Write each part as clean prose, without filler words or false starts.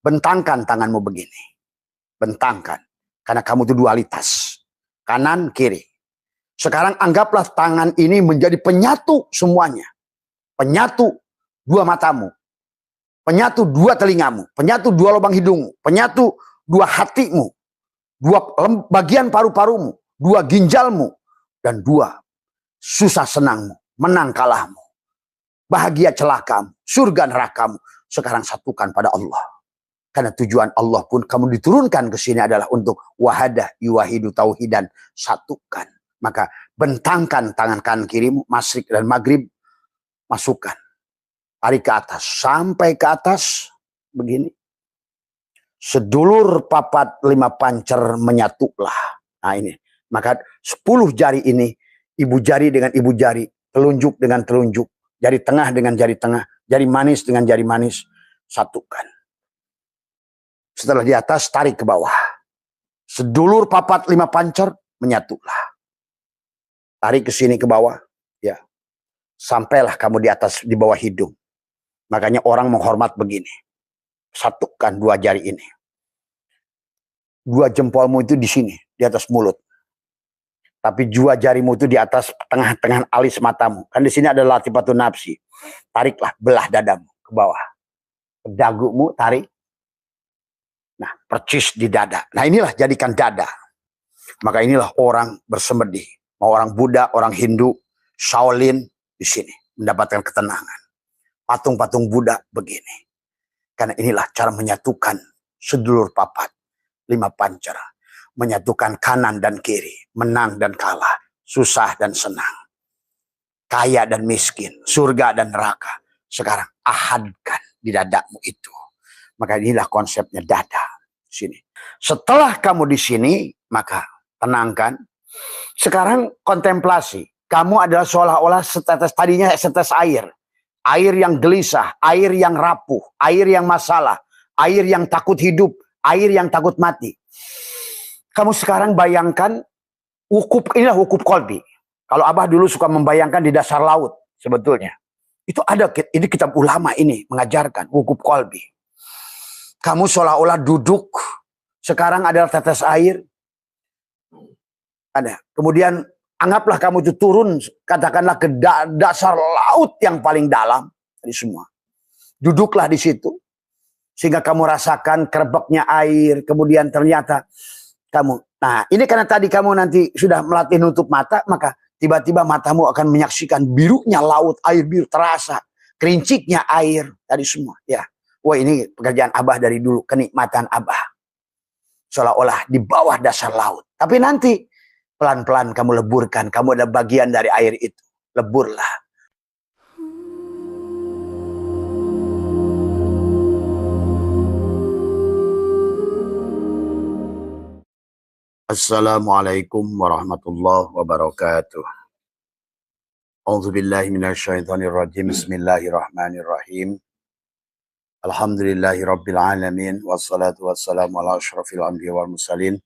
Bentangkan tanganmu begini. Bentangkan. Karena kamu itu dualitas. Kanan, kiri. Sekarang anggaplah tangan ini menjadi penyatu semuanya. Penyatu dua matamu. Penyatu dua telingamu. Penyatu dua lubang hidungmu. Penyatu dua hatimu. Dua bagian paru-parumu. Dua ginjalmu. Dan dua susah senangmu. Menang kalahmu. Bahagia celakamu. Surga nerakamu. Sekarang satukan pada Allah. Karena tujuan Allah pun kamu diturunkan ke sini adalah untuk wahadah yuwahidu tauhidan, satukan. Maka bentangkan tangan kanan kirimu, masyrik dan maghrib, masukkan. Tarik ke atas, sampai ke atas, begini. Sedulur papat 5 pancer menyatulah. Nah ini, maka 10 jari ini, ibu jari dengan ibu jari, telunjuk dengan telunjuk, jari tengah dengan jari tengah, jari manis dengan jari manis, satukan. Setelah di atas, tarik ke bawah. Sedulur papat 5 pancer, menyatulah. Tarik ke sini ke bawah. Ya. Sampailah kamu di atas, di bawah hidung. Makanya orang menghormat begini. Satukan 2 jari ini. 2 jempolmu itu di sini, di atas mulut. Tapi 2 jarimu itu di atas tengah-tengah alis matamu. Kan di sini ada latifatun nafsi. Tariklah, belah dadamu ke bawah. Dagumu tarik. Nah, percis di dada. Nah, inilah jadikan dada. Maka inilah orang bersemedi. Mau orang Buddha, orang Hindu, Shaolin di sini mendapatkan ketenangan. Patung-patung Buddha begini. Karena inilah cara menyatukan sedulur papat 5 pancer. Menyatukan kanan dan kiri, menang dan kalah, susah dan senang. Kaya dan miskin, surga dan neraka. Sekarang ahadkan di dadamu itu. Maka inilah konsepnya dada. Sini. Setelah kamu di sini, maka tenangkan. Sekarang kontemplasi. Kamu adalah seolah-olah setetes, tadinya setetes air. Air yang gelisah, air yang rapuh, air yang masalah, air yang takut hidup, air yang takut mati. Kamu sekarang bayangkan, inilah wukuf kolbi. Kalau Abah dulu suka membayangkan di dasar laut, sebetulnya. Itu ada, ini kitab ulama ini mengajarkan, wukuf kolbi. Kamu seolah-olah duduk, sekarang adalah tetes air. Ada. Kemudian anggaplah kamu itu turun, katakanlah ke dasar laut yang paling dalam dari semua. Duduklah di situ, sehingga kamu rasakan kerebeknya air. Kemudian ternyata kamu, nah ini karena tadi kamu nanti sudah melatih nutup mata, maka tiba-tiba matamu akan menyaksikan birunya laut, air biru terasa, kerinciknya air tadi semua. Ya. Wah, ini pekerjaan Abah dari dulu, kenikmatan Abah. Seolah-olah di bawah dasar laut. Tapi nanti pelan-pelan kamu leburkan, kamu ada bagian dari air itu. Leburlah. Assalamualaikum warahmatullahi wabarakatuh. A'udzubillahi minasyaitonirrajim. Bismillahirrahmanirrahim. Alhamdulillahi rabbil alamin. Wassalatu wassalamu ala asyrafil anbiya wal mursalin.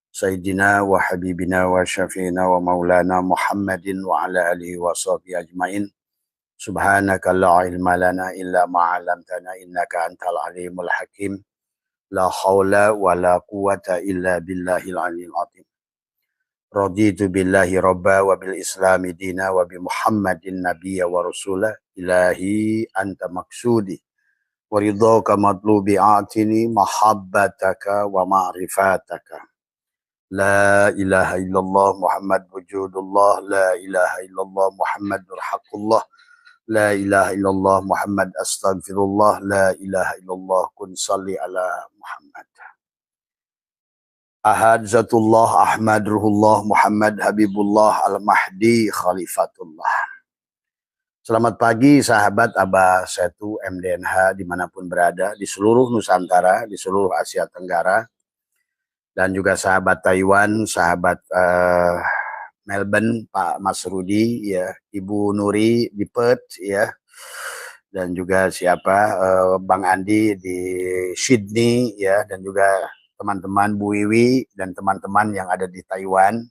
Sayyidina wa habibina wa syafi'ina wa maulana Muhammadin wa ala alihi wa sahbihi ajmain. Subhanaka la ilma lana illa ma 'allamtana innaka antal alimul hakim. La haula wa la quwata illa billahil aliyil azim. Raditu billahi rabba wa bil islami dina wa bi Muhammadin nabiyya wa rasulah. Ilahi anta maksudi. Waridhaka matlubi atini mahabbataka wa ma'rifataka. La ilaha illallah Muhammad wujudullah. La ilaha illallah Muhammadur haqqullah. La ilaha illallah Muhammad astaghfirullah. La ilaha illallah kun salli ala Muhammad. Ahad zatullah Ahmad ruhullah Muhammad Habibullah al-Mahdi Khalifatullah. Selamat pagi sahabat Abah Setu MDNH dimanapun berada di seluruh Nusantara, di seluruh Asia Tenggara, dan juga sahabat Taiwan, sahabat Melbourne, Pak Mas Rudi, ya, Ibu Nuri di Perth, ya, dan juga Bang Andi di Sydney, ya, dan juga teman-teman Bu Wiwi dan teman-teman yang ada di Taiwan.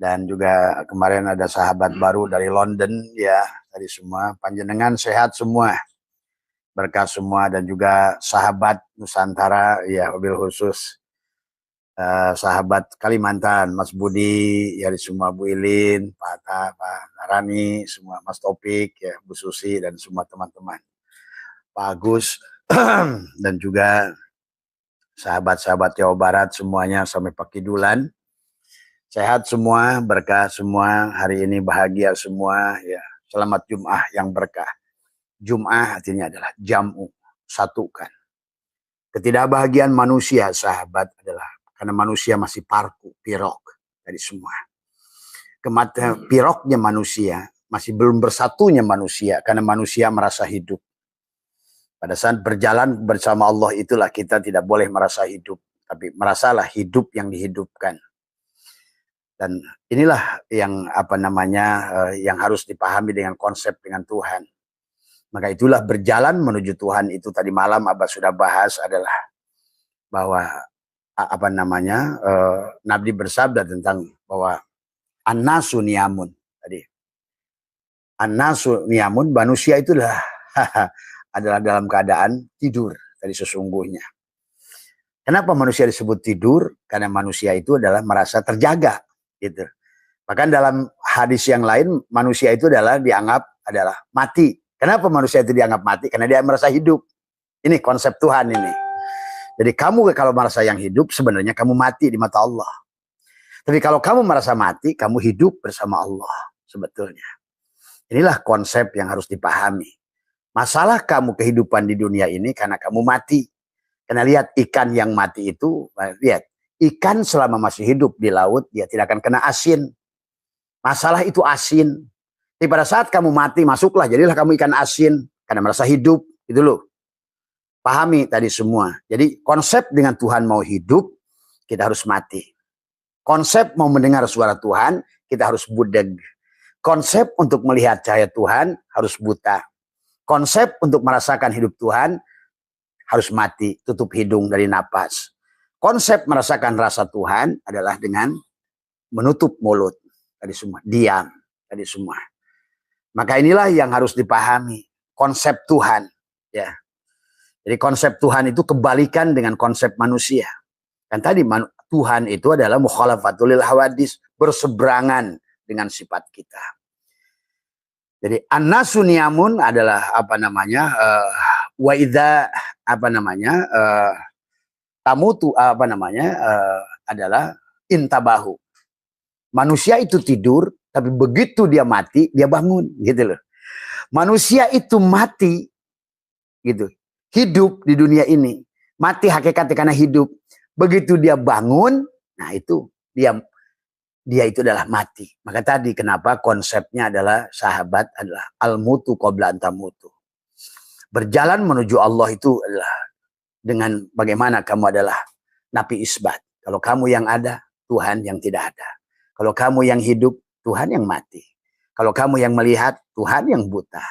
Dan juga kemarin ada sahabat baru dari London, ya, dari semua. Panjenengan sehat semua. berkah semua, dan juga sahabat Nusantara, ya wabil khusus sahabat Kalimantan, Mas Budi, ya semua, Bu Ilin, Pak Atta, Pak Rani, semua, Mas Topik, ya Bu Susi, dan semua teman-teman, Pak Agus, dan juga sahabat-sahabat Jawa Barat semuanya sampai Pak Kidulan. Sehat semua, berkah semua, hari ini bahagia semua, ya. Selamat Jum'ah yang berkah. Jum'ah artinya adalah jam'u, satukan. Ketidakbahagiaan manusia, sahabat, adalah karena manusia masih parku, pirok dari semua. Piroknya manusia, masih belum bersatunya manusia, karena manusia merasa hidup. Pada saat berjalan bersama Allah itulah kita tidak boleh merasa hidup, tapi merasalah hidup yang dihidupkan. Dan inilah yang yang harus dipahami dengan konsep dengan Tuhan. Maka itulah berjalan menuju Tuhan itu tadi malam Abah sudah bahas adalah bahwa Nabi bersabda tentang bahwa an-nasu niyamun tadi. An-nasu niyamun, manusia itu adalah dalam keadaan tidur tadi sesungguhnya. Kenapa manusia disebut tidur? Karena manusia itu adalah merasa terjaga. Gitu. Bahkan dalam hadis yang lain manusia itu dianggap adalah mati. Kenapa manusia itu dianggap mati? Karena dia merasa hidup. Ini konsep Tuhan ini. Jadi kamu kalau merasa yang hidup sebenarnya kamu mati di mata Allah. Tapi kalau kamu merasa mati, kamu hidup bersama Allah sebetulnya. Inilah konsep yang harus dipahami. Masalah kamu kehidupan di dunia ini karena kamu mati. Karena lihat ikan yang mati itu, lihat. Ikan selama masih hidup di laut, dia tidak akan kena asin. Masalah itu asin. Tapi pada saat kamu mati, masuklah, jadilah kamu ikan asin. Karena merasa hidup, itu loh. Pahami tadi semua. Jadi konsep dengan Tuhan mau hidup, kita harus mati. Konsep mau mendengar suara Tuhan, kita harus budeg. Konsep untuk melihat cahaya Tuhan, harus buta. Konsep untuk merasakan hidup Tuhan, harus mati, tutup hidung dari napas. Konsep merasakan rasa Tuhan adalah dengan menutup mulut tadi semua, diam tadi semua. Maka inilah yang harus dipahami, konsep Tuhan, ya. Jadi konsep Tuhan itu kebalikan dengan konsep manusia. Kan tadi Tuhan itu adalah mukhalafatul lil hawadis, berseberangan dengan sifat kita. Jadi an-nasu niyamun adalah wa idza tamutu adalah intabahu. Manusia itu tidur, tapi begitu dia mati, dia bangun, gitu loh. Manusia itu mati, gitu, hidup di dunia ini, mati hakikatnya karena hidup. Begitu dia bangun, nah itu dia itu adalah mati. Maka tadi kenapa konsepnya adalah sahabat adalah al-mutu qabla an tamutu. Berjalan menuju Allah itu adalah dengan bagaimana kamu adalah napi isbat. Kalau kamu yang ada, Tuhan yang tidak ada. Kalau kamu yang hidup, Tuhan yang mati. Kalau kamu yang melihat, Tuhan yang buta.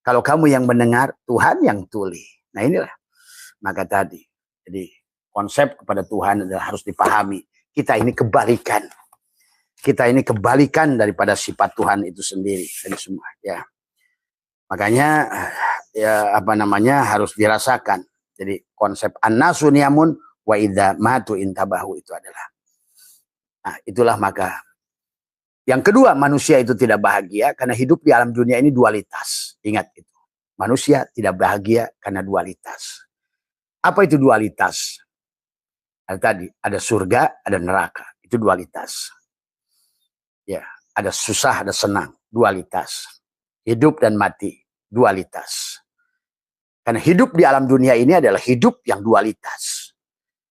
Kalau kamu yang mendengar, Tuhan yang tuli. Nah inilah. Maka tadi, jadi konsep kepada Tuhan adalah harus dipahami. Kita ini kebalikan. Kita ini kebalikan daripada sifat Tuhan itu sendiri. Dari semua, ya. Makanya harus dirasakan. Jadi konsep an-nasu niyamun wa idza matu intabahu itu adalah. Nah, itulah maka. Yang kedua, manusia itu tidak bahagia karena hidup di alam dunia ini dualitas. Ingat itu. Manusia tidak bahagia karena dualitas. Apa itu dualitas? Tadi ada surga, ada neraka. Itu dualitas. Ya, ada susah, ada senang, dualitas. Hidup dan mati, dualitas. Karena hidup di alam dunia ini adalah hidup yang dualitas.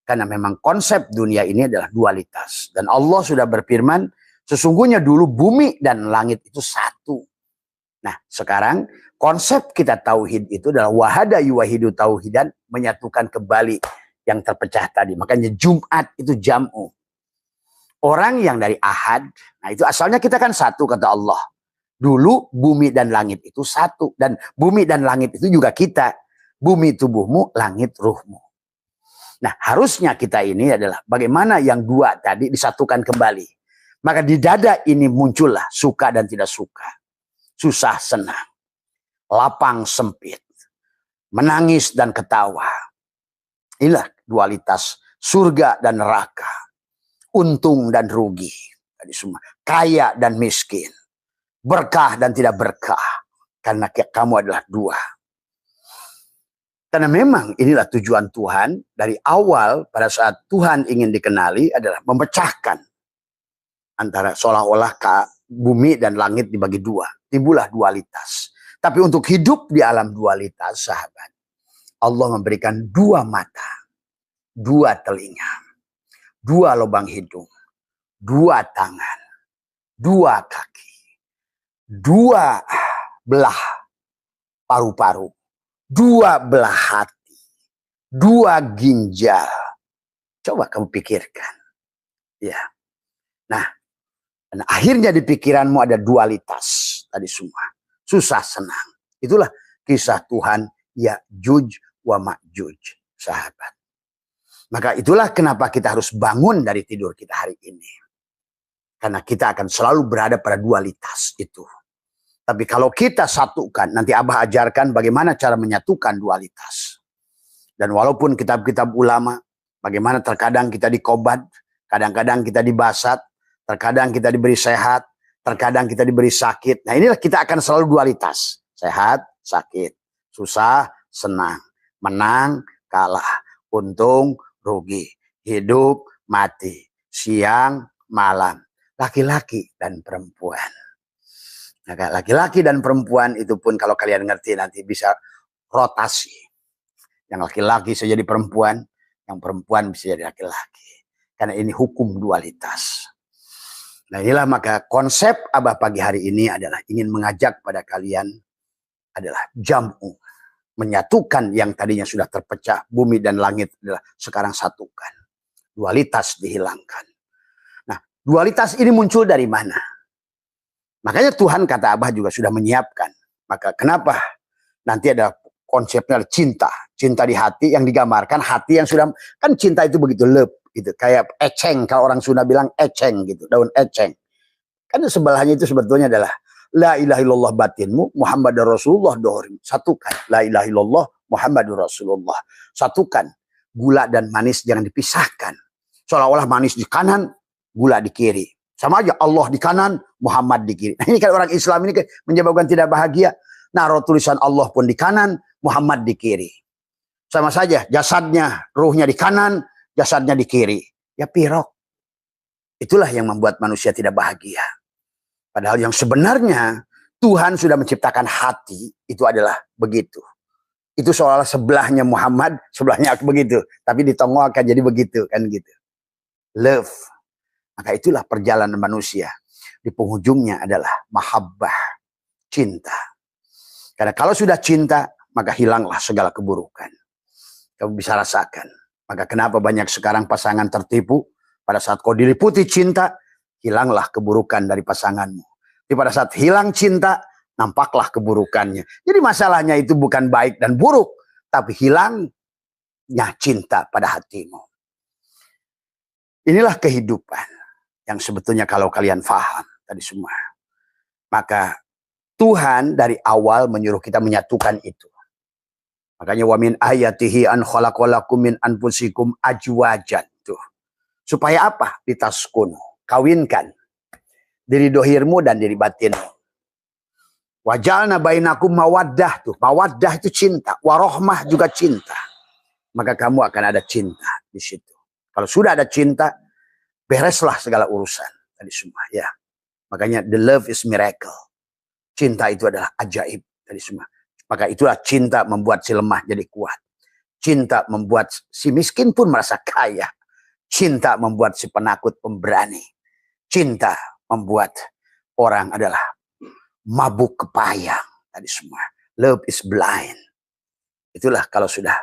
Karena memang konsep dunia ini adalah dualitas. Dan Allah sudah berfirman, sesungguhnya dulu bumi dan langit itu satu. Nah, sekarang konsep kita tauhid itu adalah wahada yuwahidu tauhidan, menyatukan kembali yang terpecah tadi. Makanya Jumat itu jam'u. Orang yang dari ahad, nah itu asalnya kita kan satu kata Allah. Dulu bumi dan langit itu satu. Dan bumi dan langit itu juga kita. Bumi tubuhmu, langit ruhmu. Nah harusnya kita ini adalah bagaimana yang dua tadi disatukan kembali. Maka di dada ini muncullah suka dan tidak suka. Susah senang. Lapang sempit. menangis dan ketawa. Inilah dualitas surga dan neraka, untung dan rugi, tadi semua, kaya dan miskin, berkah dan tidak berkah, karena kamu adalah dua. Karena memang inilah tujuan Tuhan dari awal pada saat Tuhan ingin dikenali adalah memecahkan antara seolah-olah bumi dan langit dibagi dua. Timbullah dualitas. Tapi untuk hidup di alam dualitas, sahabat, Allah memberikan dua mata, dua telinga, dua lubang hidung, dua tangan, dua kaki, dua belah paru-paru, dua belah hati, dua ginjal. Coba kamu pikirkan. Ya. Nah, dan akhirnya di pikiranmu ada dualitas tadi semua. Susah senang. Itulah kisah Tuhan Ya'juj wa Ma'juj, sahabat. Maka itulah kenapa kita harus bangun dari tidur kita hari ini. Karena kita akan selalu berada pada dualitas itu. Tapi kalau kita satukan, nanti Abah ajarkan bagaimana cara menyatukan dualitas. Dan walaupun kitab-kitab ulama, bagaimana terkadang kita dikobat, kadang-kadang kita dibasat, terkadang kita diberi sehat, terkadang kita diberi sakit. Nah inilah kita akan selalu dualitas. Sehat, sakit, susah, senang, menang, kalah, untung, rugi, hidup, mati, siang, malam, laki-laki dan perempuan. Nah, laki-laki dan perempuan itu pun kalau kalian ngerti nanti bisa rotasi. Yang laki-laki bisa jadi perempuan, yang perempuan bisa jadi laki-laki. Karena ini hukum dualitas. Nah inilah maka konsep Abah pagi hari ini adalah ingin mengajak pada kalian adalah jam'u. Menyatukan yang tadinya sudah terpecah, bumi dan langit adalah sekarang satukan. Dualitas dihilangkan. Nah dualitas ini muncul dari mana? Makanya Tuhan kata Abah juga sudah menyiapkan. Maka kenapa nanti ada konsepnya cinta. Cinta di hati yang digambarkan hati yang sudah, kan cinta itu begitu love gitu. Kayak eceng, kalau orang Sunda bilang eceng gitu, daun eceng. Kan sebelahnya itu sebetulnya adalah la ilaha illallah batinmu, Muhammadur Rasulullah dohrim. Satukan. La ilaha illallah Muhammadur Rasulullah. Satukan. Gula dan manis jangan dipisahkan. Seolah-olah manis di kanan, gula di kiri. Sama aja Allah di kanan, Muhammad di kiri. Nah, ini kan orang Islam ini menyebabkan tidak bahagia. Naruh tulisan Allah pun di kanan, Muhammad di kiri. Sama saja jasadnya, ruhnya di kanan, jasadnya di kiri. Ya pirok. Itulah yang membuat manusia tidak bahagia. Padahal yang sebenarnya Tuhan sudah menciptakan hati, itu adalah begitu. Itu seolah sebelahnya Muhammad, sebelahnya begitu. Tapi ditongolkan jadi begitu, kan gitu. Love. Maka itulah perjalanan manusia. Di penghujungnya adalah mahabbah, cinta. Karena kalau sudah cinta, maka hilanglah segala keburukan. Kamu bisa rasakan. Maka kenapa banyak sekarang pasangan tertipu? Pada saat kau diliputi cinta, hilanglah keburukan dari pasanganmu. Tapi pada saat hilang cinta, nampaklah keburukannya. Jadi masalahnya itu bukan baik dan buruk, tapi hilangnya cinta pada hatimu. Inilah kehidupan yang sebetulnya kalau kalian faham tadi semua. Maka Tuhan dari awal menyuruh kita menyatukan itu. Makanya wa min ayatihi an khalaqalakum min anfusikum ajwajan. Tuh. Supaya apa? Litaskunu. Kawinkan diri dohirmu dan diri batinmu. Wajalna bainakum mawaddah. Tuh. Mawaddah itu cinta. Warohmah juga cinta. Maka kamu akan ada cinta di situ. Kalau sudah ada cinta, bereslah segala urusan tadi semua ya. Makanya the love is miracle. Cinta itu adalah ajaib tadi semua. Maka itulah cinta membuat si lemah jadi kuat. Cinta membuat si miskin pun merasa kaya. Cinta membuat si penakut pemberani. Cinta membuat orang adalah mabuk kepayang tadi semua. Love is blind. Itulah kalau sudah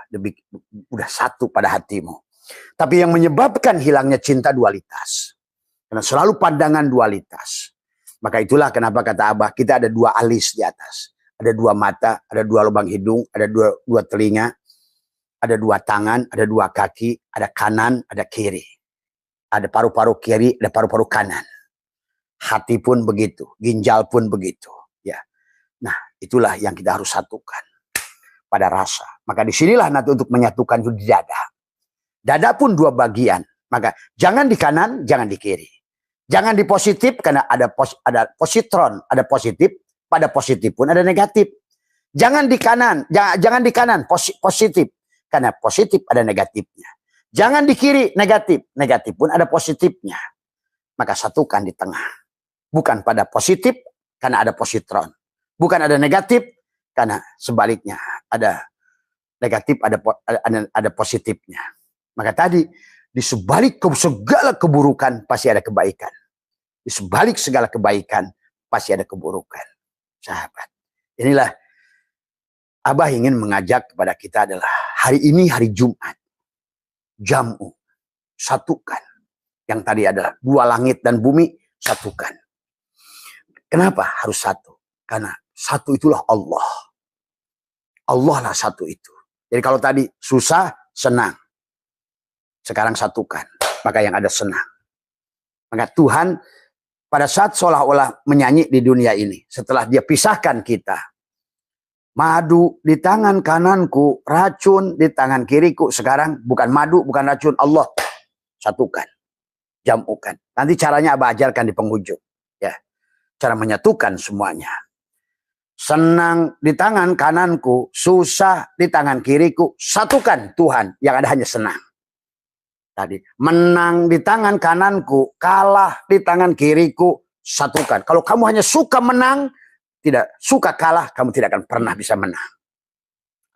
satu pada hatimu. Tapi yang menyebabkan hilangnya cinta dualitas. Karena selalu pandangan dualitas. Maka itulah kenapa kata Abah, kita ada dua alis di atas. Ada dua mata, ada dua lubang hidung, ada dua telinga, ada dua tangan, ada dua kaki, ada kanan, ada kiri. Ada paru-paru kiri, ada paru-paru kanan. Hati pun begitu, ginjal pun begitu. Ya. Nah, itulah yang kita harus satukan pada rasa. Maka disinilah nanti untuk menyatukan itu di dada. Dada pun dua bagian. Maka jangan di kanan, jangan di kiri. Jangan di positif karena ada positron, ada positif. Pada positif pun ada negatif. Jangan di kanan, jangan di kanan positif karena positif ada negatifnya. Jangan di kiri negatif, negatif pun ada positifnya. Maka satukan di tengah. Bukan pada positif karena ada positron. Bukan ada negatif karena sebaliknya ada negatif, ada positifnya. Maka tadi di sebalik segala keburukan pasti ada kebaikan. Di sebalik segala kebaikan pasti ada keburukan. Sahabat, inilah Abah ingin mengajak kepada kita adalah hari ini hari Jumat. Jam'u, satukan. Yang tadi adalah dua langit dan bumi, satukan. Kenapa harus satu? Karena satu itulah Allah. Allah lah satu itu. Jadi kalau tadi susah, senang. Sekarang satukan. Maka yang ada senang. Maka Tuhan pada saat seolah-olah menyanyi di dunia ini. Setelah dia pisahkan kita. Madu di tangan kananku, racun di tangan kiriku. Sekarang bukan madu, bukan racun. Allah satukan. Jamukan. Nanti caranya Abah ajarkan di penghujung. Ya, cara menyatukan semuanya. Senang di tangan kananku, susah di tangan kiriku. Satukan Tuhan, yang ada hanya senang. Tadi menang di tangan kananku, kalah di tangan kiriku, satukan. Kalau kamu hanya suka menang, tidak suka kalah, kamu tidak akan pernah bisa menang.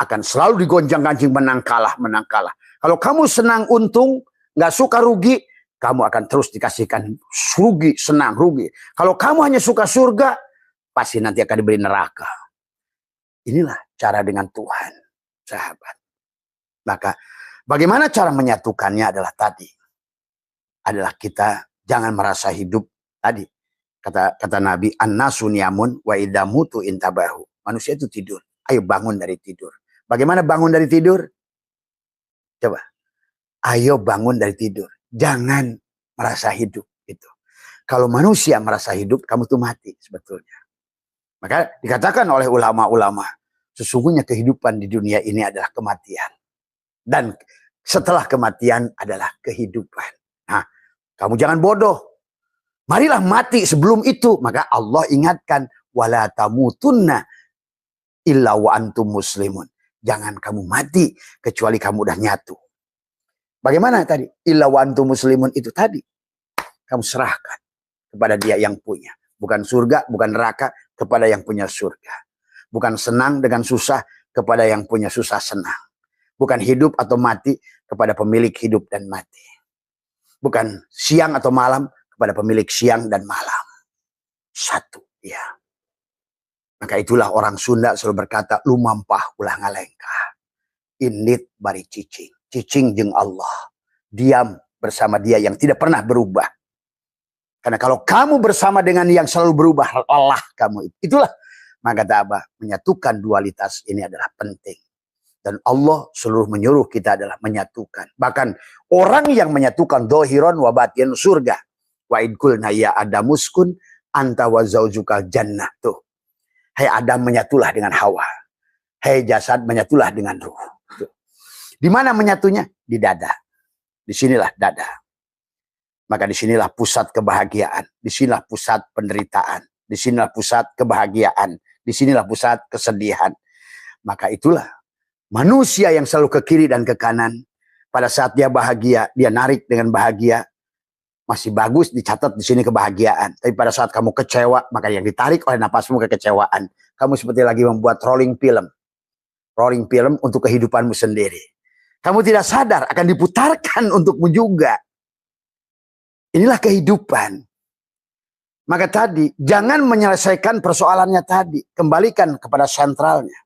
Akan selalu digonjang-ganjing menang kalah, menang kalah. Kalau kamu senang untung, nggak suka rugi, kamu akan terus dikasihkan rugi, senang, rugi. Kalau kamu hanya suka surga, pasti nanti akan diberi neraka. Inilah cara dengan Tuhan, sahabat. Maka bagaimana cara menyatukannya adalah tadi. Adalah kita jangan merasa hidup tadi. Kata Nabi, an-nasu niyamun wa idza mutu intabahu. Manusia itu tidur. Ayo bangun dari tidur. Bagaimana bangun dari tidur? Coba. Ayo bangun dari tidur. Jangan merasa hidup itu. Kalau manusia merasa hidup, kamu tuh mati sebetulnya. Maka dikatakan oleh ulama-ulama, sesungguhnya kehidupan di dunia ini adalah kematian. Dan setelah kematian adalah kehidupan. Nah, kamu jangan bodoh. Marilah mati sebelum itu. Maka Allah ingatkan, wala tamutunna illa wa antum muslimun. Jangan kamu mati kecuali kamu udah nyatu. Bagaimana tadi? Illa wa antum muslimun itu tadi. Kamu serahkan kepada dia yang punya. Bukan surga, bukan neraka, kepada yang punya surga. Bukan senang dengan susah, kepada yang punya susah senang. Bukan hidup atau mati, kepada pemilik hidup dan mati. Bukan siang atau malam, kepada pemilik siang dan malam. Satu, ya. Maka itulah orang Sunda selalu berkata, lumampah ulah ngalengkah. Init bari cicing. Cicing jeung Allah. Diam bersama dia yang tidak pernah berubah. Karena kalau kamu bersama dengan yang selalu berubah, lelah kamu. Itulah, maka kata Abah, menyatukan dualitas ini adalah penting. Dan Allah seluruh menyuruh kita adalah menyatukan. Bahkan orang yang menyatukan dohiron wa batin surga. Wa idkulna ya adamuskun anta wa zaujukal jannah. Tuh. Hai Adam, menyatulah dengan Hawa. Hai jasad, menyatulah dengan ruh. Tuh. Di mana menyatunya? Di dada. Disinilah dada. Maka disinilah pusat kebahagiaan. Disinilah pusat penderitaan. Disinilah pusat kebahagiaan. Disinilah pusat kesedihan. Maka itulah manusia yang selalu ke kiri dan ke kanan. Pada saat dia bahagia, dia narik dengan bahagia. Masih bagus dicatat di sini kebahagiaan. Tapi pada saat kamu kecewa, maka yang ditarik oleh napasmu kekecewaan. Kamu seperti lagi membuat rolling film. Rolling film untuk kehidupanmu sendiri. Kamu tidak sadar akan diputarkan untukmu juga. Inilah kehidupan. Maka tadi, jangan menyelesaikan persoalannya tadi. Kembalikan kepada sentralnya.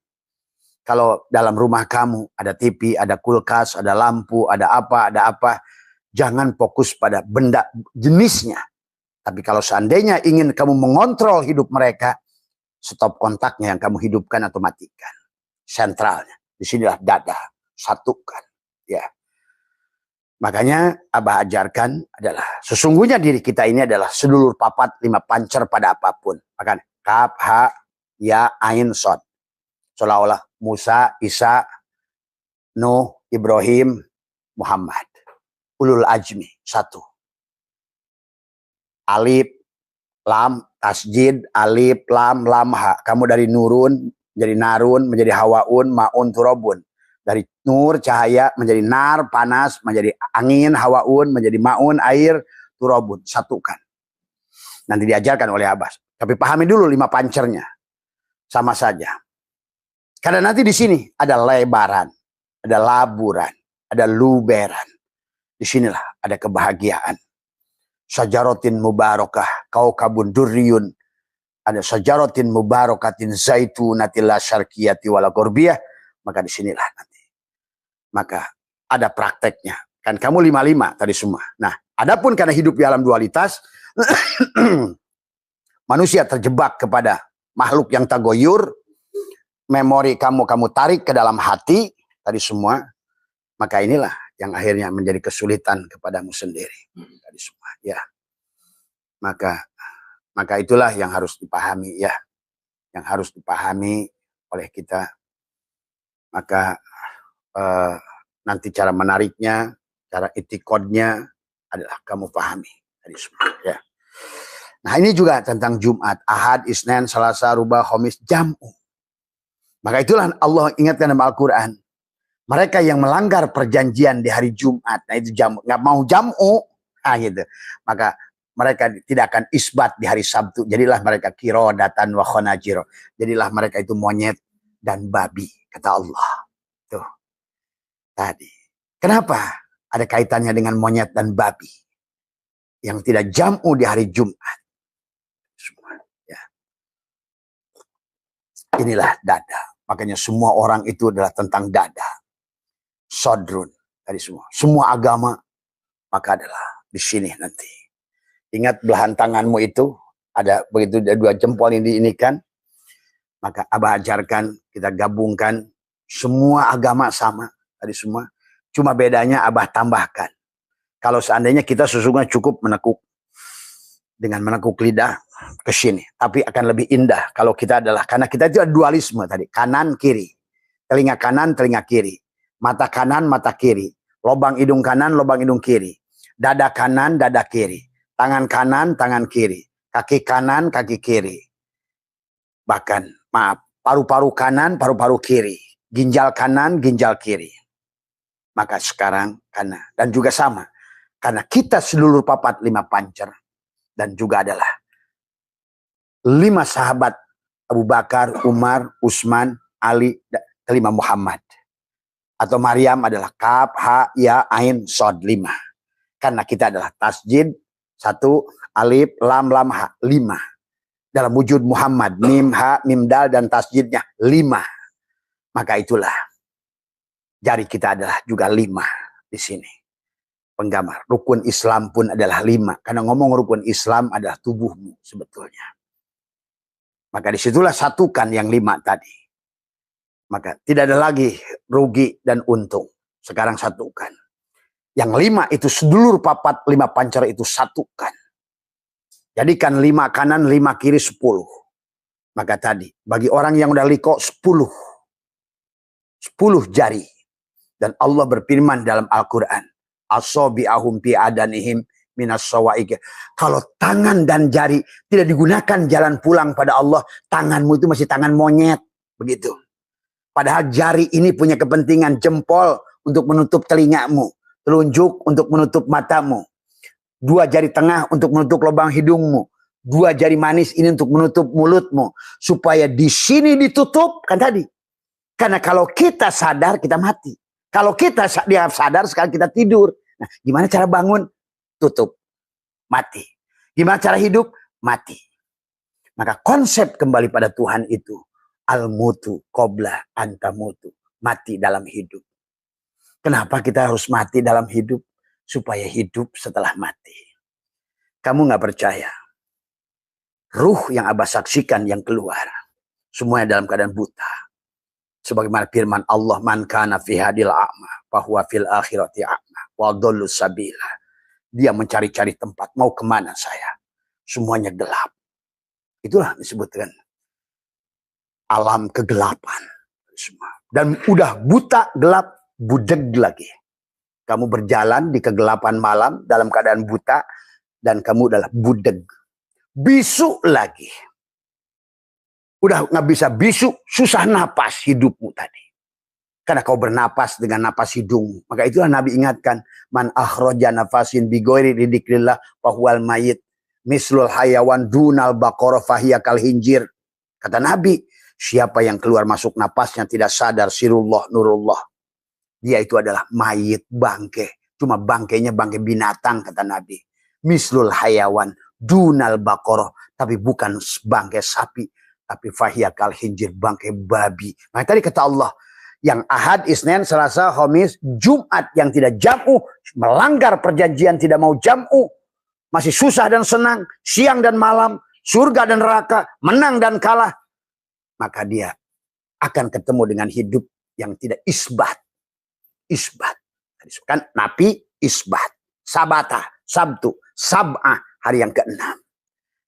Kalau dalam rumah kamu ada TV, ada kulkas, ada lampu, ada apa. Jangan fokus pada benda jenisnya. Tapi kalau seandainya ingin kamu mengontrol hidup mereka, stop kontaknya yang kamu hidupkan atau matikan. Sentralnya. Disinilah dada. Satukan. Ya. Makanya Abah ajarkan adalah sesungguhnya diri kita ini adalah sedulur papat 5 pancer pada apapun. Maka kaf, ha, ya, ain, sod. Seolah-olah Musa, Isa, Nuh, Ibrahim, Muhammad. Ulul azmi, 1. Alif, lam, tasjid, alif, lam, lam, ha. Kamu dari nurun, menjadi narun, menjadi hawaun, maun, turabun. Dari nur, cahaya, menjadi nar, panas, menjadi angin, hawaun, menjadi maun, air, turabun. Satukan. Nanti diajarkan oleh Abbas. Tapi pahami dulu 5 pancernya. Sama saja. Karena nanti di sini ada lebaran, ada laburan, ada luberan. Disinilah ada kebahagiaan. Sajarotin mubarakah, kaukabun durriyun. Ada sajarotin mubarakatin zaitunati la syarqiyati wala gurbiyah. Maka disinilah nanti. Maka ada prakteknya. Kan kamu 5-5 tadi semua. Nah, adapun karena hidup di alam dualitas, manusia terjebak kepada makhluk yang tagoyur, memori kamu tarik ke dalam hati, tadi semua, maka inilah yang akhirnya menjadi kesulitan kepadamu sendiri. Tadi semua, ya. Maka itulah yang harus dipahami, ya. Yang harus dipahami oleh kita. Maka nanti cara menariknya, cara itikodnya adalah kamu pahami. Tadi semua, ya. Nah, ini juga tentang Jumat, Ahad, Isnin, Selasa, Rubah, Khamis, Jam'u. Maka itulah Allah ingatkan dalam Al-Quran. Mereka yang melanggar perjanjian di hari Jumat, nah itu Jam'u, nggak mau Jam'u, nah gitu. Maka mereka tidak akan isbat di hari Sabtu. Jadilah mereka kirodatan wa khonajiro. Jadilah mereka itu monyet dan babi, kata Allah. Tuh. Tadi. Kenapa ada kaitannya dengan monyet dan babi? Yang tidak Jam'u di hari Jumat. Semua, ya. Inilah dada. Makanya semua orang itu adalah tentang dada. Sodrun dari semua agama, maka adalah di sini nanti. Ingat belahan tanganmu itu ada begitu 2 jempol yang diinikan, maka Abah ajarkan kita gabungkan semua agama sama tadi semua. Cuma bedanya Abah tambahkan. Kalau seandainya kita sesungguhnya cukup menekuk dengan menekuk lidah ke sini, tapi akan lebih indah kalau kita adalah karena kita itu ada dualisme tadi, kanan kiri, telinga kanan, telinga kiri. Mata kanan, mata kiri. Lobang hidung kanan, lobang hidung kiri. Dada kanan, dada kiri. Tangan kanan, tangan kiri. Kaki kanan, kaki kiri. Bahkan, paru-paru kanan, paru-paru kiri. Ginjal kanan, ginjal kiri. Maka sekarang, karena, dan juga sama. Karena kita seluruh papat 5 pancer. Dan juga adalah 5 sahabat Abu Bakar, Umar, Utsman, Ali, kelima Muhammad. Atau Maryam adalah kaf, ha, ya, ain, sod, 5. Karena kita adalah tasjid, 1, alif, lam, lam, ha, 5. Dalam wujud Muhammad, mim, ha, mim, dal, dan tasjidnya 5. Maka itulah jari kita adalah juga 5 di sini. Penggambar. Rukun Islam pun adalah 5. Karena ngomong rukun Islam adalah tubuhmu sebetulnya. Maka disitulah satukan yang 5 tadi. Maka tidak ada lagi rugi dan untung. Sekarang satukan. Yang 5 itu sedulur papat 5 pancer itu satukan. Jadikan 5 kanan, 5 kiri, 10. Maka tadi, bagi orang yang udah liko 10. 10 jari. Dan Allah berfirman dalam Al-Quran. Asobi'ahum fi adanihim minas sawaik. Kalau tangan dan jari tidak digunakan jalan pulang pada Allah, tanganmu itu masih tangan monyet. Begitu. Padahal jari ini punya kepentingan, jempol untuk menutup telingamu, telunjuk untuk menutup matamu, 2 jari tengah untuk menutup lubang hidungmu, 2 jari manis ini untuk menutup mulutmu, supaya di sini ditutup, kan tadi. Karena kalau kita sadar, kita mati. Kalau kita sadar, sekarang kita tidur. Nah, gimana cara bangun? Tutup. Mati. Gimana cara hidup? Mati. Maka konsep kembali pada Tuhan itu, al-mutu qobla antamutu. Mati dalam hidup. Kenapa kita harus mati dalam hidup? Supaya hidup setelah mati. Kamu nggak percaya. Ruh yang Abah saksikan yang keluar. Semuanya dalam keadaan buta. Sebagaimana firman Allah, man kana fi hadil a'ma, bahwa fil akhirati a'ma, wa dhallu sabila. Dia mencari-cari tempat, mau kemana saya? Semuanya gelap. Itulah disebutkan alam kegelapan. Dan udah buta, gelap, budeg lagi. Kamu berjalan di kegelapan malam dalam keadaan buta dan kamu adalah budeg. Bisu lagi. Udah nggak bisa bisu, susah napas hidupmu tadi. Karena kau bernapas dengan napas hidung. Maka itulah Nabi ingatkan, man akhraja nafasin bigoiri ridikrillah fahuwal mayit mislul hayawan dunal baqarah fahiya kal hinjir. Kata Nabi, siapa yang keluar masuk napasnya tidak sadar sirullah nurullah, dia itu adalah mayit, bangke. Cuma bangkainya bangkai binatang, kata Nabi. Mislul hayawan dunal baqarah, tapi bukan bangkai sapi, tapi fahiya kal hinjir, bangkai babi. Nah tadi kata Allah, yang Ahad, Isnin, Selasa, Khamis, Jumat yang tidak jam'u, melanggar perjanjian tidak mau jam'u, masih susah dan senang, siang dan malam, surga dan neraka, menang dan kalah, maka dia akan ketemu dengan hidup yang tidak isbat. Isbat. Kan Nabi isbat. Sabata, Sabtu, Sab'ah, hari yang ke-6.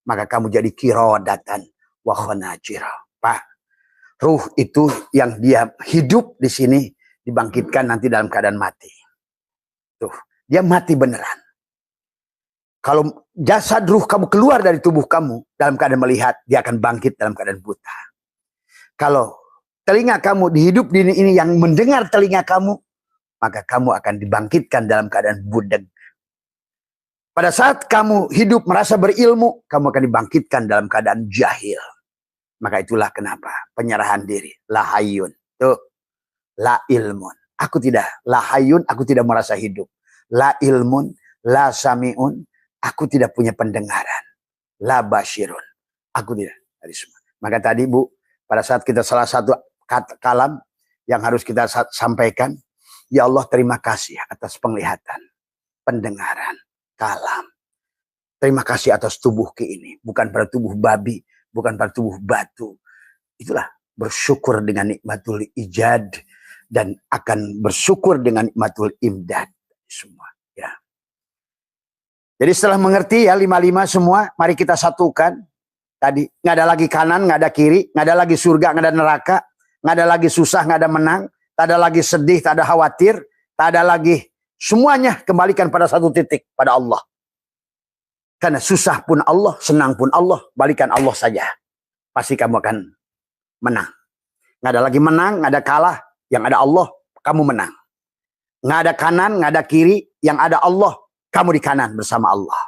Maka kamu jadi kirodatan wa khanajira. Pak, ruh itu yang dia hidup di sini dibangkitkan nanti dalam keadaan mati. Tuh, dia mati beneran. Kalau jasad ruh kamu keluar dari tubuh kamu dalam keadaan melihat, dia akan bangkit dalam keadaan buta. Kalau telinga kamu dihidup di ini yang mendengar telinga kamu, maka kamu akan dibangkitkan dalam keadaan budeg. Pada saat kamu hidup merasa berilmu, kamu akan dibangkitkan dalam keadaan jahil. Maka itulah kenapa penyerahan diri. La hayyun. Tuh. La ilmun. Aku tidak. La hayyun, aku tidak merasa hidup. La ilmun. La sami'un. Aku tidak punya pendengaran. La basyirun. Aku tidak. Maka tadi Bu, pada saat kita salah satu kalam yang harus kita sampaikan, ya Allah terima kasih atas penglihatan, pendengaran, kalam. Terima kasih atas tubuhku ini. Bukan pada tubuh babi, bukan pada tubuh batu. Itulah bersyukur dengan nikmatul ijad dan akan bersyukur dengan nikmatul imdad. Semua. Ya. Jadi setelah mengerti ya 55 semua, mari kita satukan. Tadi nggak ada lagi kanan, nggak ada kiri, nggak ada lagi surga, nggak ada neraka, nggak ada lagi susah, nggak ada menang, tak ada lagi sedih, tak ada khawatir, tak ada lagi, semuanya kembalikan pada satu titik, pada Allah. Karena susah pun Allah, senang pun Allah, balikan Allah saja. Pasti kamu akan menang. Nggak ada lagi menang, nggak ada kalah, yang ada Allah, kamu menang. Nggak ada kanan, nggak ada kiri, yang ada Allah, kamu di kanan bersama Allah.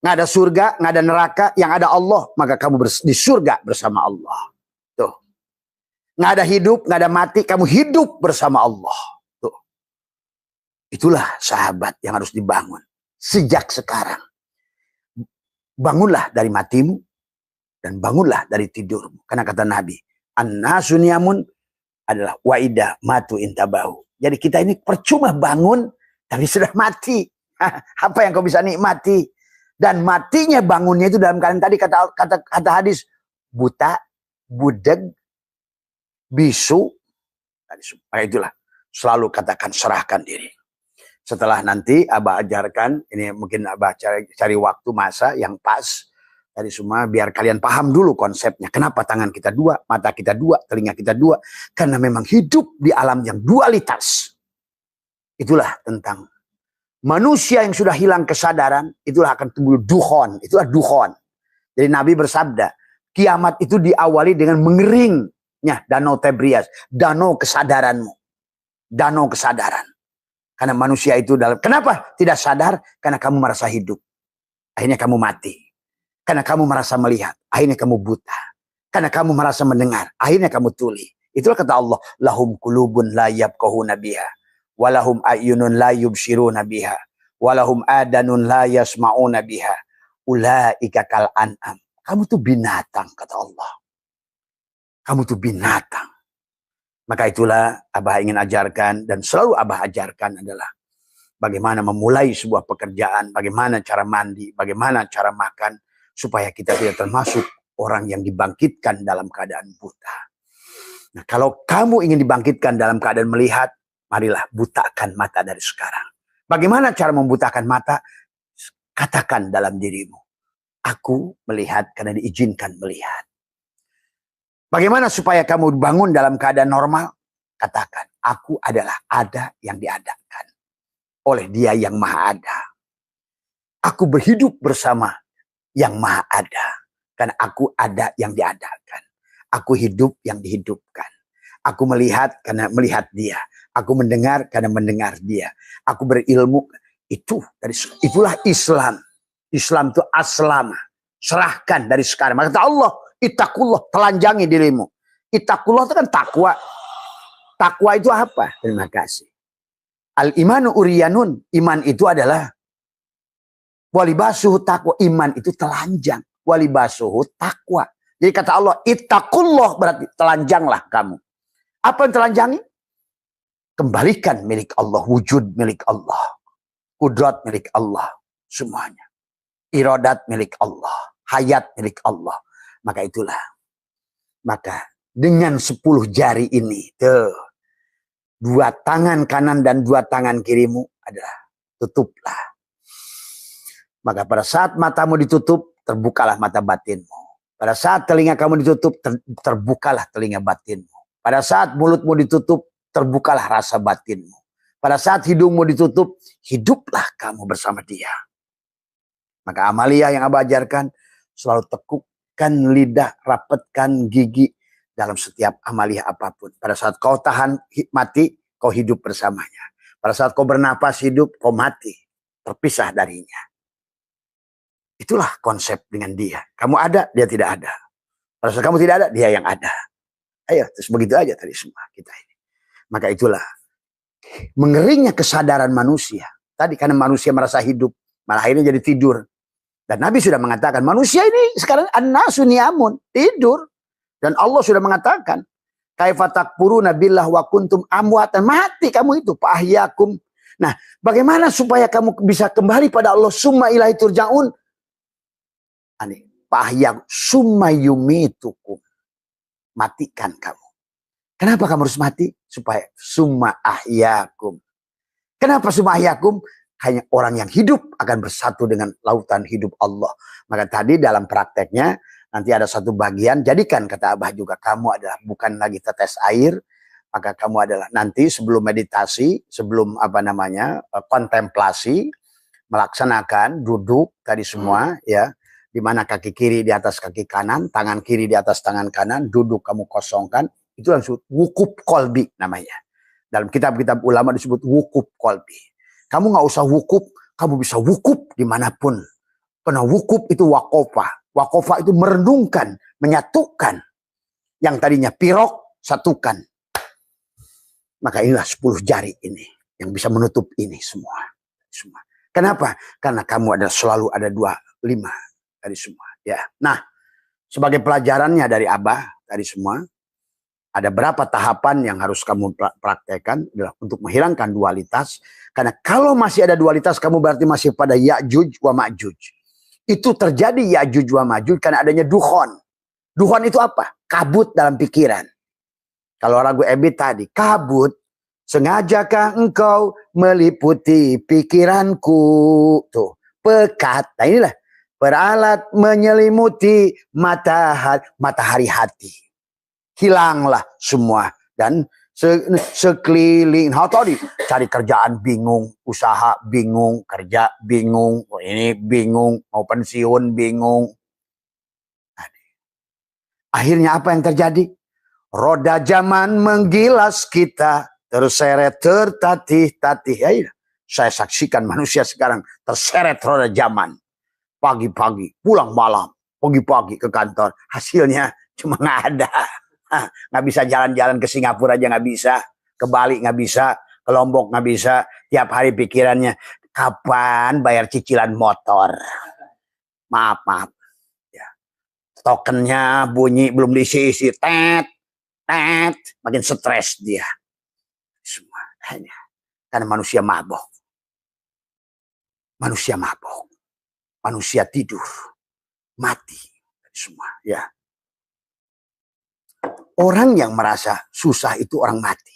Nggak ada surga, nggak ada neraka, yang ada Allah, maka kamu di surga bersama Allah. Tuh. Nggak ada hidup, nggak ada mati, kamu hidup bersama Allah. Tuh. Itulah sahabat yang harus dibangun. Sejak sekarang. Bangunlah dari matimu, dan bangunlah dari tidurmu. Karena kata Nabi, an-nasu niyamun adalah waida matu intabahu. Jadi kita ini percuma bangun, tapi sudah mati. Apa yang kau bisa nikmati? Dan matinya bangunnya itu dalam keadaan tadi kata hadis, buta, budeg, bisu. Maka itulah selalu katakan serahkan diri. Setelah nanti Abah ajarkan, ini mungkin Abah cari waktu masa yang pas. Tadi semua biar kalian paham dulu konsepnya. Kenapa tangan kita dua, mata kita dua, telinga kita dua. Karena memang hidup di alam yang dualitas. Itulah tentang manusia yang sudah hilang kesadaran, itulah akan timbul dukhon. Itulah dukhon. Jadi Nabi bersabda, kiamat itu diawali dengan mengeringnya danau Tebrias. Danau kesadaranmu. Danau kesadaran. Karena manusia itu dalam, kenapa tidak sadar? Karena kamu merasa hidup. Akhirnya kamu mati. Karena kamu merasa melihat. Akhirnya kamu buta. Karena kamu merasa mendengar. Akhirnya kamu tuli. Itulah kata Allah. Lahum kulubun la yabqahuna biha. Walahum ayyunun la yubsiruna biha. Walahum adanun la yasma'una biha. Ulaika kal an'am. Kamu tuh binatang, kata Allah. Kamu tuh binatang. Maka itulah Abah ingin ajarkan, dan selalu Abah ajarkan adalah bagaimana memulai sebuah pekerjaan, bagaimana cara mandi, bagaimana cara makan, supaya kita tidak termasuk orang yang dibangkitkan dalam keadaan buta. Nah, kalau kamu ingin dibangkitkan dalam keadaan melihat, marilah butakan mata dari sekarang. Bagaimana cara membutakan mata? Katakan dalam dirimu, aku melihat karena diizinkan melihat. Bagaimana supaya kamu bangun dalam keadaan normal? katakan, aku adalah ada yang diadakan oleh Dia yang Maha Ada. Aku berhidup bersama yang Maha Ada, karena aku ada yang diadakan. Aku hidup yang dihidupkan. Aku melihat karena melihat Dia. Aku mendengar karena mendengar Dia. Aku berilmu. Itulah Islam. Islam itu aslama. Serahkan dari sekarang. Maka kata Allah, ittaqullah, telanjangi dirimu. Ittaqullah itu kan takwa. Takwa itu apa? Terima kasih. Al-imanu uriyanun. Iman itu adalah walibasuhu takwa. Iman itu telanjang. Walibasuhu takwa. Jadi kata Allah, ittaqullah berarti telanjanglah kamu. Apa yang telanjangi? Kembalikan milik Allah. Wujud milik Allah. Kudrat milik Allah. Semuanya. Iradat milik Allah. Hayat milik Allah. Maka itulah. Maka dengan 10 jari ini. Tuh. 2 tangan kanan dan 2 tangan kirimu adalah tutuplah. Maka pada saat matamu ditutup, terbukalah mata batinmu. Pada saat telinga kamu ditutup, terbukalah telinga batinmu. Pada saat mulutmu ditutup, terbukalah rasa batinmu. Pada saat hidungmu ditutup, hiduplah kamu bersama Dia. Maka amalia yang Abah ajarkan, selalu tekukkan lidah, rapatkan gigi dalam setiap amalia apapun. Pada saat kau tahan mati, kau hidup bersamanya. Pada saat kau bernapas hidup, kau mati. Terpisah darinya. Itulah konsep dengan Dia. Kamu ada, Dia tidak ada. Pada saat kamu tidak ada, Dia yang ada. Ayo, terus begitu aja tadi semua kita ini. Maka itulah mengeringnya kesadaran manusia. Tadi karena manusia merasa hidup, malah akhirnya jadi tidur. Dan Nabi sudah mengatakan, manusia ini sekarang an-nasu niyamun, tidur. Dan Allah sudah mengatakan, kaifa takfuruna billah wa kuntum amwatan, mati kamu itu, fa ahyakum. Nah, bagaimana supaya kamu bisa kembali pada Allah, summa ilaihi turja'un? Ani, fa ahyakum summa yumitukum. Matikan kamu. Kenapa kamu harus mati? Supaya summa ahyakum. Kenapa summa ahyakum? Hanya orang yang hidup akan bersatu dengan lautan hidup Allah. Maka tadi dalam prakteknya nanti ada satu bagian, jadikan kata Abah juga, kamu adalah bukan lagi tetes air, maka kamu adalah nanti sebelum meditasi, sebelum kontemplasi, melaksanakan duduk tadi semua ya, di mana kaki kiri di atas kaki kanan, tangan kiri di atas tangan kanan, duduk kamu kosongkan, itu disebut wukuf kolbi namanya. Dalam kitab-kitab ulama disebut wukuf kolbi. Kamu nggak usah wukuf, kamu bisa wukuf dimanapun. Karena wukuf itu wakofah. Wakofah itu merenungkan, menyatukan. Yang tadinya pirok, satukan. Maka inilah 10 jari ini. Yang bisa menutup ini semua. Kenapa? Karena kamu selalu ada 5 dari semua. Ya. Nah, sebagai pelajarannya dari Abah, dari semua. Ada berapa tahapan yang harus kamu praktekkan adalah untuk menghilangkan dualitas. Karena kalau masih ada dualitas, kamu berarti masih pada Ya'juj wa Ma'juj. Itu terjadi Ya'juj wa Ma'juj karena adanya dukhon. Dukhon itu apa? Kabut dalam pikiran. Kalau ragu Ebit tadi, kabut. Sengajakah engkau meliputi pikiranku? Tuh, pekat. Nah inilah, peralat menyelimuti matahari hati. Hilanglah semua. Dan sekeliling. Tadi cari kerjaan bingung, usaha bingung, kerja bingung, ini bingung, mau pensiun bingung. Akhirnya apa yang terjadi? Roda zaman menggilas kita, terseret tertatih-tatih. Ya, saya saksikan manusia sekarang terseret roda zaman. Pagi-pagi, pulang malam, pagi-pagi ke kantor. Hasilnya cuma nggak ada. Nggak bisa jalan-jalan ke Singapura aja nggak bisa, ke Bali nggak bisa, ke Lombok nggak bisa. Tiap hari pikirannya kapan bayar cicilan motor. Maaf ya. Tokennya bunyi belum diisi-isi, tet makin stres dia. Semua hanya karena manusia mabok, manusia tidur, mati semua ya. Orang yang merasa susah itu orang mati.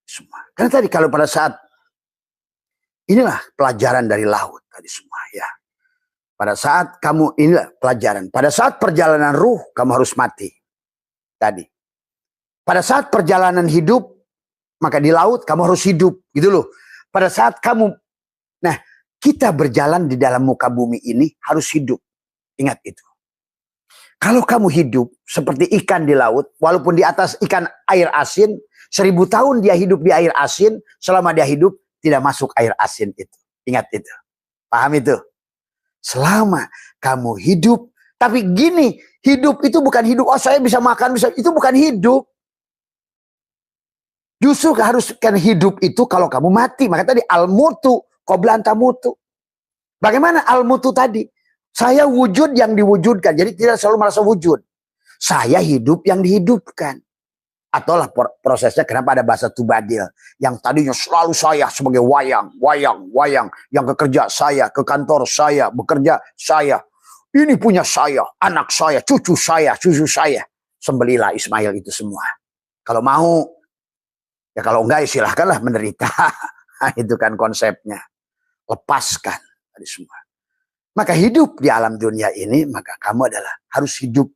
Semua. Karena tadi kalau pada saat inilah pelajaran dari laut tadi semua ya. Pada saat kamu inilah pelajaran. Pada saat perjalanan ruh kamu harus mati. Tadi. Pada saat perjalanan hidup, maka di laut kamu harus hidup, gitu loh. Pada saat kamu, nah kita berjalan di dalam muka bumi ini harus hidup. Ingat itu. Kalau kamu hidup seperti ikan di laut, walaupun di atas ikan air asin, 1000 tahun dia hidup di air asin, selama dia hidup tidak masuk air asin itu. Ingat itu. Paham itu? Selama kamu hidup, tapi gini, hidup itu bukan hidup, oh saya bisa makan, bisa, itu bukan hidup. Justru haruskan hidup itu kalau kamu mati. Maka tadi al-mutu qabla an tamutu. Bagaimana al-mutu tadi? Saya wujud yang diwujudkan. Jadi tidak selalu merasa wujud. Saya hidup yang dihidupkan. Atau lah prosesnya kenapa ada bahasa tubadil. Yang tadinya selalu saya sebagai wayang. Yang kerja saya, ke kantor saya, bekerja saya. Ini punya saya, anak saya, cucu saya. Sembelilah Ismail itu semua. Kalau mau, ya kalau enggak ya silahkanlah menderita. Itu kan konsepnya. Lepaskan dari semua. Maka hidup di alam dunia ini, maka kamu adalah harus hidup.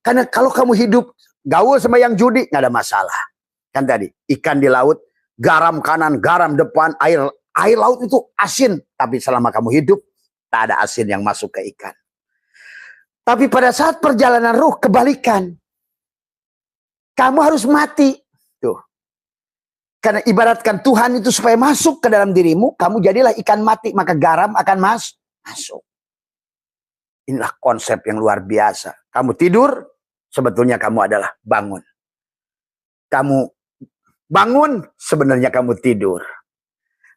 Karena kalau kamu hidup gaul sama yang judi, nggak ada masalah. Kan tadi, ikan di laut, garam kanan, garam depan, air laut itu asin. Tapi selama kamu hidup, tak ada asin yang masuk ke ikan. Tapi pada saat perjalanan ruh, kebalikan. Kamu harus mati. Tuh. Karena ibaratkan Tuhan itu supaya masuk ke dalam dirimu, kamu jadilah ikan mati, maka garam akan masuk. Inilah konsep yang luar biasa. Kamu tidur, sebetulnya kamu adalah bangun. Kamu bangun, sebenarnya kamu tidur.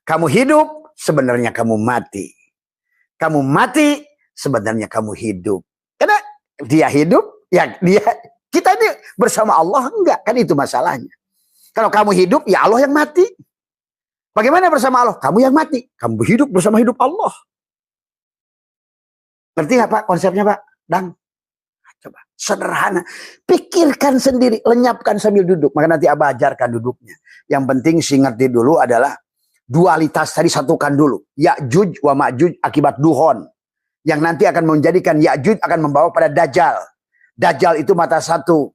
Kamu hidup, sebenarnya kamu mati. Kamu mati, sebenarnya kamu hidup. Karena dia hidup, ya kita ini bersama Allah, enggak. Kan itu masalahnya. Kalau kamu hidup, ya Allah yang mati. Bagaimana bersama Allah? Kamu yang mati. Kamu hidup bersama hidup Allah. Ngerti nggak Pak konsepnya Pak? Dang. Coba, sederhana. Pikirkan sendiri, lenyapkan sambil duduk. Maka nanti Abah ajarkan duduknya. Yang penting sih ngerti dulu adalah dualitas tadi satukan dulu. Ya'juj wa ma'juj akibat duhon. Yang nanti akan menjadikan Ya'juj akan membawa pada Dajjal. Dajjal itu mata satu.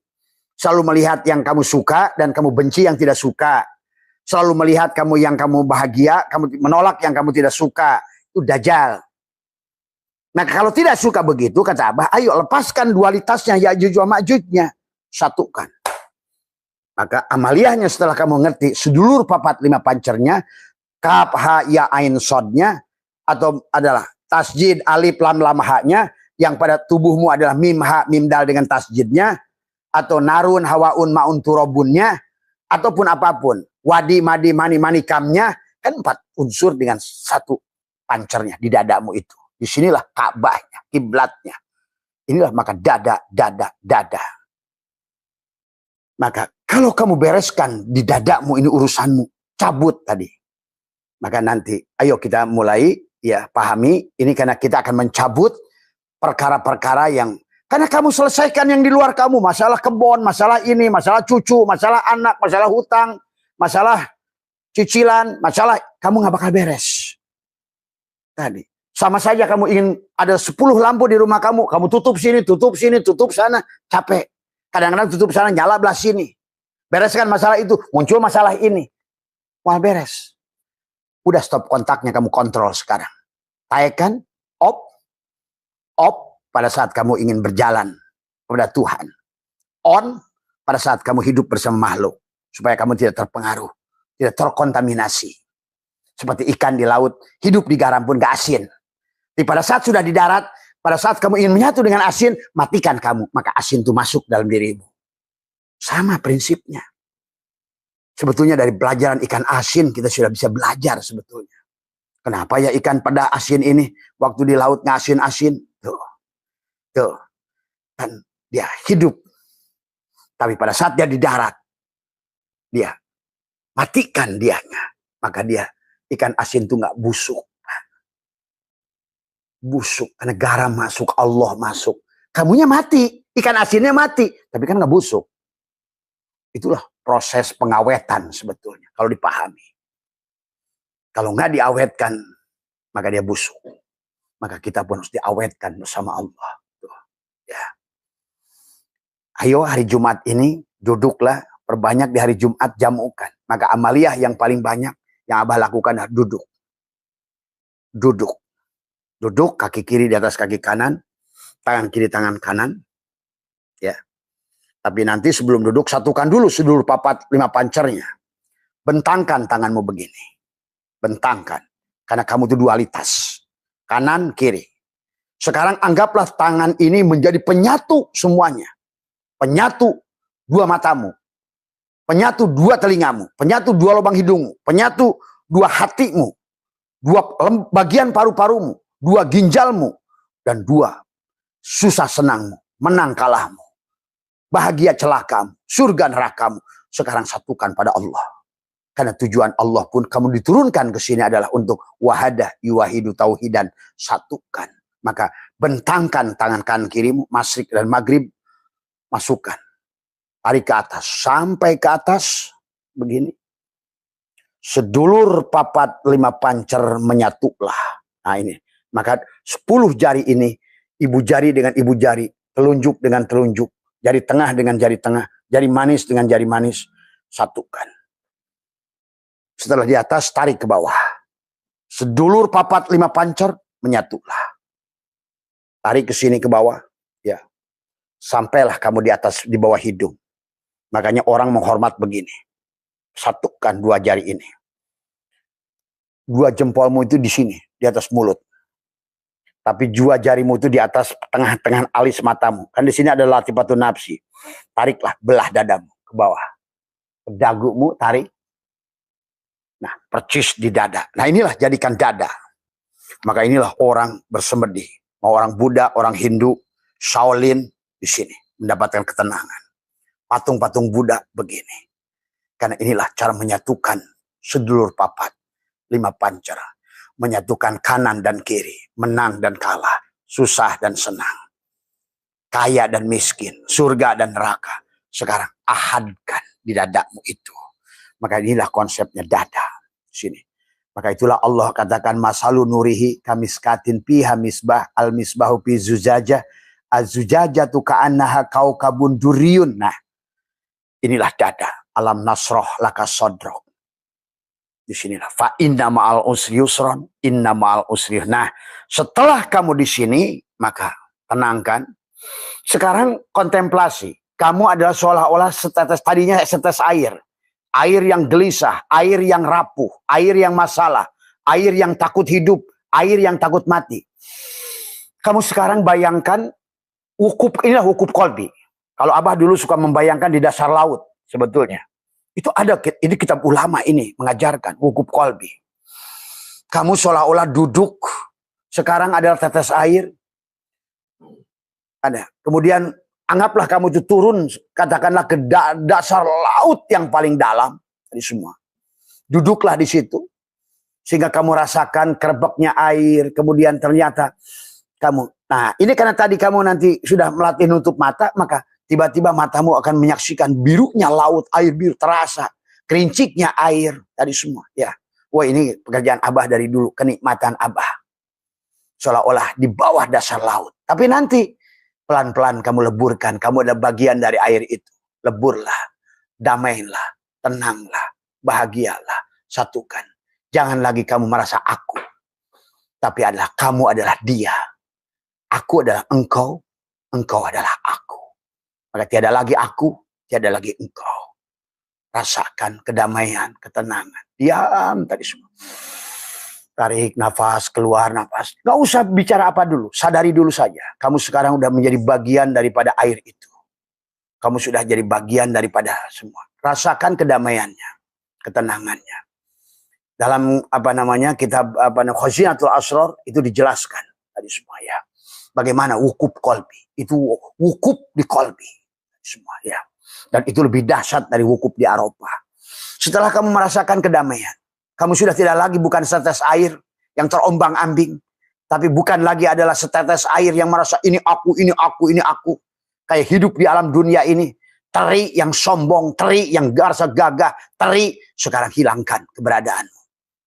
Selalu melihat yang kamu suka dan kamu benci yang tidak suka. Selalu melihat kamu yang kamu bahagia, kamu menolak yang kamu tidak suka. Itu Dajjal. Nah kalau tidak suka begitu, kata Abah, ayo lepaskan dualitasnya, Ya'juj wa Ma'jujnya. Satukan. Maka amaliyahnya setelah kamu ngerti, sedulur papat 5 pancernya, kaf, ha, ya, ain, sodnya, atau adalah tasjid, alif, lam, haknya, yang pada tubuhmu adalah mim, ha, mim, dal dengan tasjidnya, atau narun, hawaun, maun, turobunnya, ataupun apapun. Wadi, madi, mani, kamnya, kan 4 unsur dengan 1 pancernya di dadamu itu. Disinilah Ka'bahnya, kiblatnya. Inilah maka dada. Maka kalau kamu bereskan di dadamu ini urusanmu, cabut tadi. Maka nanti, ayo kita mulai ya pahami. Ini karena kita akan mencabut perkara-perkara yang, karena kamu selesaikan yang di luar kamu. Masalah kebon, masalah ini, masalah cucu, masalah anak, masalah hutang, masalah cicilan, masalah kamu nggak bakal beres. Tadi. Sama saja kamu ingin ada 10 lampu di rumah kamu tutup sini, tutup sana, capek. Kadang-kadang tutup sana, nyala belah sini. Bereskan masalah itu, muncul masalah ini. Wah beres. Udah stop kontaknya, kamu kontrol sekarang. Taikkan, off pada saat kamu ingin berjalan kepada Tuhan. On pada saat kamu hidup bersama makhluk. Supaya kamu tidak terpengaruh, tidak terkontaminasi. Seperti ikan di laut, hidup di garam pun gak asin. Tapi pada saat sudah di darat, pada saat kamu ingin menyatu dengan asin, matikan kamu. Maka asin itu masuk dalam dirimu. Sama prinsipnya. Sebetulnya dari pelajaran ikan asin, kita sudah bisa belajar sebetulnya. Kenapa ya ikan pada asin ini, waktu di laut ngasin-asin. Tuh. Dan dia hidup. Tapi pada saat dia di darat, dia matikan dianya. Maka dia, ikan asin itu nggak busuk. Busuk karena garam masuk, Allah masuk, kamunya mati, ikan asinnya mati, tapi kan nggak busuk. Itulah proses pengawetan sebetulnya kalau dipahami. Kalau nggak diawetkan, maka dia busuk. Maka kita pun harus diawetkan bersama Allah. Tuh. Ya. Ayo hari Jumat ini duduklah Perbanyak di hari Jumat, jamukan. Maka amaliyah yang paling banyak yang Abah lakukan adalah duduk. Duduk. Duduk, kaki kiri di atas kaki kanan, tangan kiri tangan kanan. Ya. Tapi nanti sebelum duduk, satukan dulu seluruh papat 5 pancernya. Bentangkan tanganmu begini. Bentangkan. Karena kamu itu dualitas. Kanan, kiri. Sekarang anggaplah tangan ini menjadi penyatu semuanya. Penyatu 2 matamu. Penyatu 2 telingamu. Penyatu 2 lubang hidungmu. Penyatu 2 hatimu. 2 bagian paru-parumu. 2 ginjalmu. Dan 2 susah senangmu. Menang kalahmu. Bahagia celakamu. Surga nerakamu. Sekarang satukan pada Allah. Karena tujuan Allah pun kamu diturunkan ke sini adalah untuk wahadah yuwahidu tauhidan. Satukan. Maka bentangkan tangan kanan kirimu, masyrik dan maghrib, masukkan. Tarik ke atas, sampai ke atas, begini. Sedulur papat 5 pancer menyatulah. Nah ini, maka 10 jari ini, ibu jari dengan ibu jari, telunjuk dengan telunjuk, jari tengah dengan jari tengah, jari manis dengan jari manis, satukan. Setelah di atas, tarik ke bawah. Sedulur papat 5 pancer menyatulah. Tarik ke sini ke bawah, ya. Sampailah kamu di atas, di bawah hidung. Makanya orang menghormat begini. Satukan 2 jari ini. 2 jempolmu itu di sini, di atas mulut. Tapi 2 jarimu itu di atas tengah-tengah alis matamu. Kan di sini ada latifatun nafsi. Tariklah, belah dadamu ke bawah. Dagumu tarik. Nah, percis di dada. Nah, inilah jadikan dada. Maka inilah orang bersemedi. Mau orang Buddha, orang Hindu, Shaolin di sini mendapatkan ketenangan. Patung-patung Buddha begini. Karena inilah cara menyatukan sedulur papat 5 pancer. Menyatukan kanan dan kiri, menang dan kalah, susah dan senang, kaya dan miskin, surga dan neraka. Sekarang ahadkan di dadamu itu. Maka inilah konsepnya dada. Sini. Maka itulah Allah katakan masalu nurihi kamiskatin piha misbah al misbahu pi zujaja az-zujajatu ka'annaha kaukabun duriyun. Nah, inilah dada. Alam nasroh laka sodrok. Di sinilah fa inna ma'al usri yusron, inna ma'al usri. Nah, setelah kamu di sini, maka tenangkan. Sekarang kontemplasi. Kamu adalah seolah-olah setetes, tadinya setetes air. Air yang gelisah, air yang rapuh, air yang masalah, air yang takut hidup, air yang takut mati. Kamu sekarang bayangkan wukuf, inilah wukuf kolbi. Kalau Abah dulu suka membayangkan di dasar laut sebetulnya. Itu ada, ini kitab ulama ini mengajarkan wukuf kolbi. Kamu seolah-olah duduk, sekarang adalah tetes air. Ada. Kemudian anggaplah kamu itu turun, katakanlah ke dasar laut yang paling dalam dari semua. Duduklah di situ, sehingga kamu rasakan kerebeknya air. Kemudian ternyata kamu, nah ini karena tadi kamu nanti sudah melatih nutup mata, maka tiba-tiba matamu akan menyaksikan birunya laut, air biru terasa, kerinciknya air tadi semua. Ya, wah ini pekerjaan Abah dari dulu, kenikmatan Abah. Seolah-olah di bawah dasar laut. Tapi nanti pelan-pelan kamu leburkan. Kamu adalah bagian dari air itu. Leburlah. Damailah. Tenanglah. Bahagialah. Satukan. Jangan lagi kamu merasa aku. Tapi adalah kamu adalah dia. Aku adalah engkau. Engkau adalah aku. Maka tiada lagi aku. Tiada lagi engkau. Rasakan kedamaian. Ketenangan. Diam tadi semua. Tarik nafas, keluar nafas. Gak usah bicara apa dulu. Sadari dulu saja. Kamu sekarang udah menjadi bagian daripada air itu. Kamu sudah jadi bagian daripada semua. Rasakan kedamaiannya. Ketenangannya. Dalam kitab Khazinatul Asrar itu dijelaskan tadi semua ya. Bagaimana wukuf kolbi. Itu wukuf di kolbi. Semua ya. Dan itu lebih dahsyat dari wukuf di Arafah. Setelah kamu merasakan kedamaian. Kamu sudah tidak lagi bukan setetes air yang terombang-ambing. Tapi bukan lagi adalah setetes air yang merasa ini aku, ini aku, ini aku. Kayak hidup di alam dunia ini. Teri yang sombong, teri yang rasa gagah, teri. Sekarang hilangkan keberadaanmu.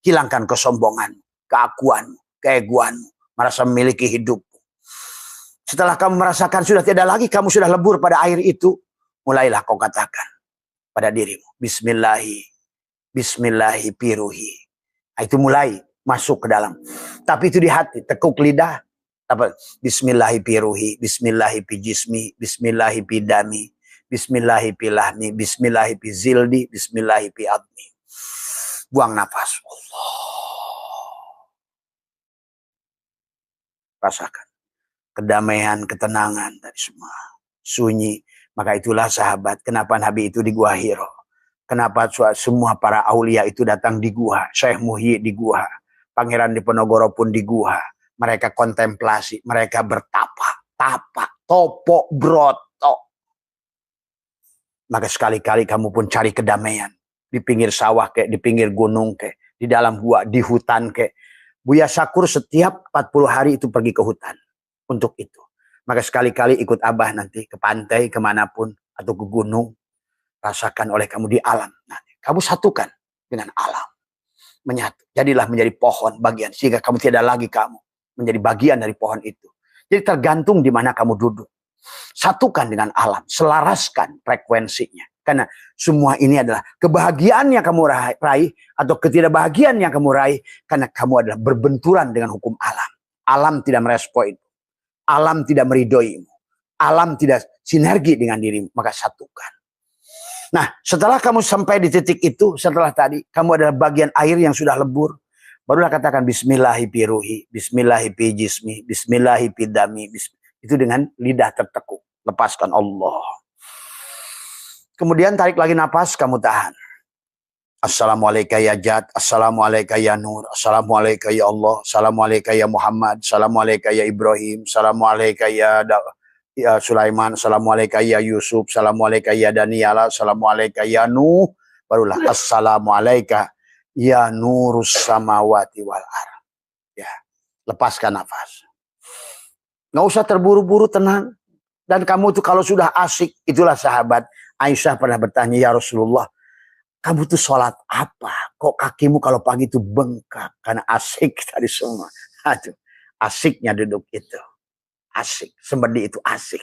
Hilangkan kesombonganmu, keakuanmu, keegoanmu. Merasa memiliki hidupmu. Setelah kamu merasakan sudah tidak lagi, kamu sudah lebur pada air itu. Mulailah kau katakan. pada dirimu. Bismillahi piruhi. Nah, itu mulai masuk ke dalam. Tapi itu di hati, tekuk lidah. Apa? Bismillahi piruhi, bismillahi pijismi, bismillahi pidami, bismillahi pilahmi, bismillahi pizildi, bismillahi piadmi. Buang nafas. Allah. Rasakan kedamaian, ketenangan dari semua. Sunyi. Maka itulah sahabat, kenapa Nabi itu di Gua Hiro. Kenapa semua para aulia itu datang di gua. Syekh Muhyi di gua. Pangeran Diponegoro pun di gua. Mereka kontemplasi, mereka bertapa. Tapa, topo, broto. Maka sekali-kali kamu pun cari kedamaian. Di pinggir sawah kek, di pinggir gunung kek. Di dalam gua, di hutan kek. Buya Sakur setiap 40 hari itu pergi ke hutan. Untuk itu. Maka sekali-kali ikut Abah nanti ke pantai, kemanapun. Atau ke gunung. Rasakan oleh kamu di alam. Nanti. Kamu satukan dengan alam. Menyatu. Jadilah menjadi pohon bagian. Sehingga kamu tidak lagi kamu. Menjadi bagian dari pohon itu. Jadi tergantung di mana kamu duduk. Satukan dengan alam. Selaraskan frekuensinya. Karena semua ini adalah kebahagiaan yang kamu raih. Atau ketidakbahagiaan yang kamu raih. Karena kamu adalah berbenturan dengan hukum alam. Alam tidak merespon itu. Alam tidak meridoimu. Alam tidak sinergi dengan dirimu. Maka satukan. Nah, setelah kamu sampai di titik itu, setelah tadi, kamu adalah bagian air yang sudah lebur. Barulah katakan Bismillahi piruhi, Bismillahi pijismi, Bismillahi pidami. Itu dengan lidah tertekuk. Lepaskan Allah. Kemudian tarik lagi napas, kamu tahan. Assalamualaikum ya Jad, Assalamualaikum ya Nur, Assalamualaikum ya Allah, Assalamualaikum ya Muhammad, Assalamualaikum ya Ibrahim, Assalamualaikum ya Sulaiman, Assalamualaikum ya Yusuf, Assalamualaikum ya Daniela, Assalamualaikum ya Nuh. Barulah Assalamualaikum ya Nurus samawati wal ardh. Ya, lepaskan nafas. Nggak usah terburu-buru, tenang. Dan kamu tuh kalau sudah asik, itulah sahabat Aisyah pernah bertanya, ya Rasulullah, kamu tuh sholat apa? Kok kakimu kalau pagi tuh bengkak? Karena asik tadi semua. Aduh, asiknya duduk itu. Asik. Seperti itu asik.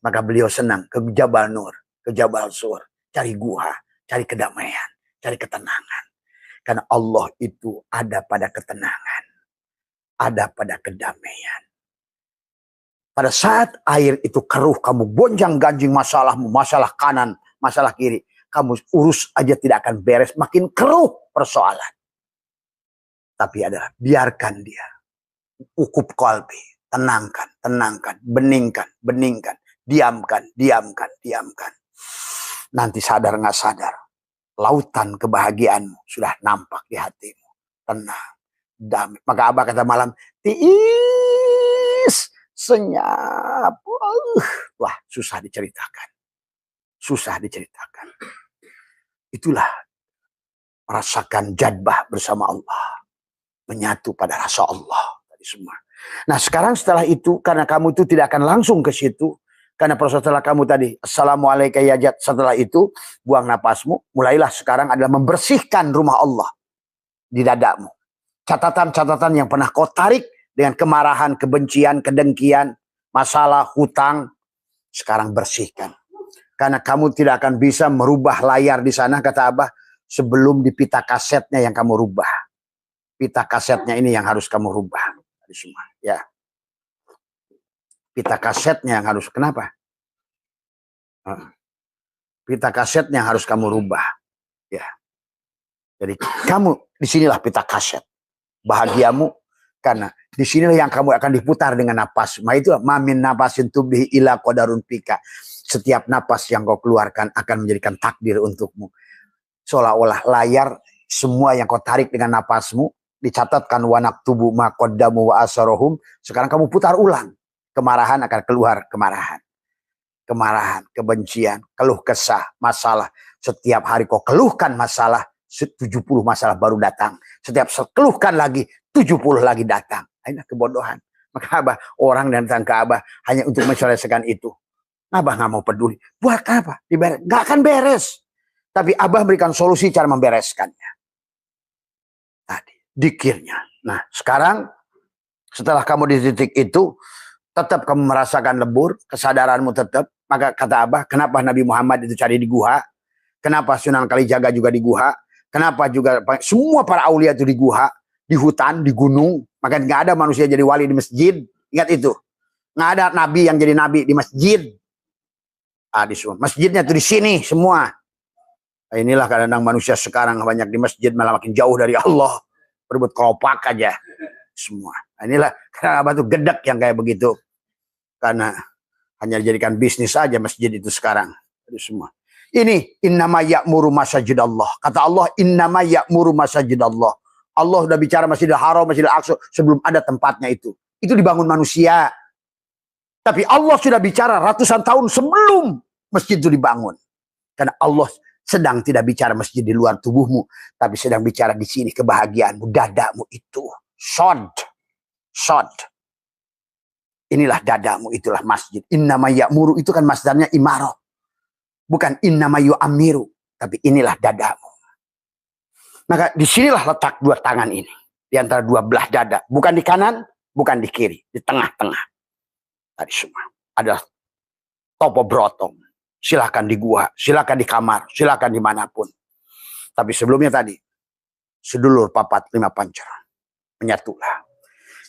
Maka beliau senang ke Jabal Nur, ke Jabal Sur. Cari gua, cari kedamaian, cari ketenangan. Karena Allah itu ada pada ketenangan. Ada pada kedamaian. Pada saat air itu keruh, kamu gonjang-ganjing masalahmu, masalah kanan, masalah kiri. Kamu urus aja tidak akan beres, makin keruh persoalan. Tapi adalah biarkan dia. Ukub qalbi. Tenangkan, tenangkan, beningkan, beningkan, diamkan, diamkan, diamkan. Nanti sadar nggak sadar, lautan kebahagiaanmu sudah nampak di hatimu. Tenang, damai. Maka Abah kata malam, tiis, senyap. Wah, susah diceritakan. Susah diceritakan. Itulah merasakan jadbah bersama Allah. Menyatu pada rasa Allah. Tadi semua. Nah sekarang setelah itu, karena kamu itu tidak akan langsung ke situ, karena proses setelah kamu tadi, Assalamualaikum ya Jad, setelah itu, buang napasmu, mulailah sekarang adalah membersihkan rumah Allah di dadamu. Catatan-catatan yang pernah kau tarik dengan kemarahan, kebencian, kedengkian, masalah, hutang, sekarang bersihkan. Karena kamu tidak akan bisa merubah layar di sana, kata Abah, sebelum di pita kasetnya yang kamu rubah. Pita kasetnya ini yang harus kamu rubah. Semua ya, pita kasetnya yang harus, kenapa? Pita kasetnya yang harus kamu rubah ya. Jadi kamu disinilah pita kaset bahagiamu, karena disinilah yang kamu akan diputar dengan napas. Nah itu mamin napasin tubih ila qadarun pika. Setiap napas yang kau keluarkan akan menjadikan takdir untukmu. Seolah-olah layar semua yang kau tarik dengan napasmu dicatatkan wanak tubuh makodamu wa asarohum. Sekarang kamu putar ulang. Kemarahan akan keluar kemarahan. Kemarahan, kebencian, keluh kesah, masalah. Setiap hari kau keluhkan masalah, 70 masalah baru datang. Setiap keluhkan lagi, 70 lagi datang. Ini kebodohan. Maka Abah, orang datang ke Abah hanya untuk menyelesaikan itu. Abah nggak mau peduli. Buat apa? Diberes. Nggak akan beres. Tapi Abah berikan solusi cara membereskannya. Tadi. Dikirnya. Nah sekarang setelah kamu di titik itu tetap kamu merasakan lebur, kesadaranmu tetap, maka kata Abah, kenapa Nabi Muhammad itu cari di gua? Kenapa Sunan Kalijaga juga di guha? Kenapa juga semua para aulia itu di guha, di hutan, di gunung? Maka nggak ada manusia jadi wali di masjid. Ingat itu. Nggak ada nabi yang jadi nabi di masjid. Di semua. Masjidnya tuh di sini semua. Nah, inilah kadang-kadang manusia sekarang banyak di masjid malah makin jauh dari Allah. Berebut keropak aja semua. Nah, inilah kenapa tuh gedek yang kayak begitu. Karena hanya dijadikan bisnis saja masjid itu sekarang. Itu semua. Ini innama ya'muru masajidallah. Kata Allah innama ya'muru masajidallah. Allah sudah bicara Masjidil Haram, Masjidil Aqsa sebelum ada tempatnya itu. Itu dibangun manusia. Tapi Allah sudah bicara ratusan tahun sebelum masjid itu dibangun. Karena Allah sedang tidak bicara masjid di luar tubuhmu, tapi sedang bicara di sini kebahagiaanmu, dadamu itu. Sod. Inilah dadamu, itulah masjid. Innama ya'muru itu kan masdarnya imarah. Bukan innama yu'amiru, tapi inilah dadamu. Maka disinilah letak dua tangan ini. Di antara dua belah dada. Bukan di kanan, bukan di kiri. Di tengah-tengah. Tadi semua. Ada topo brotong. Silakan di gua, silakan di kamar, silakan dimanapun. Tapi sebelumnya tadi. Sedulur papat lima pancer. Menyatulah.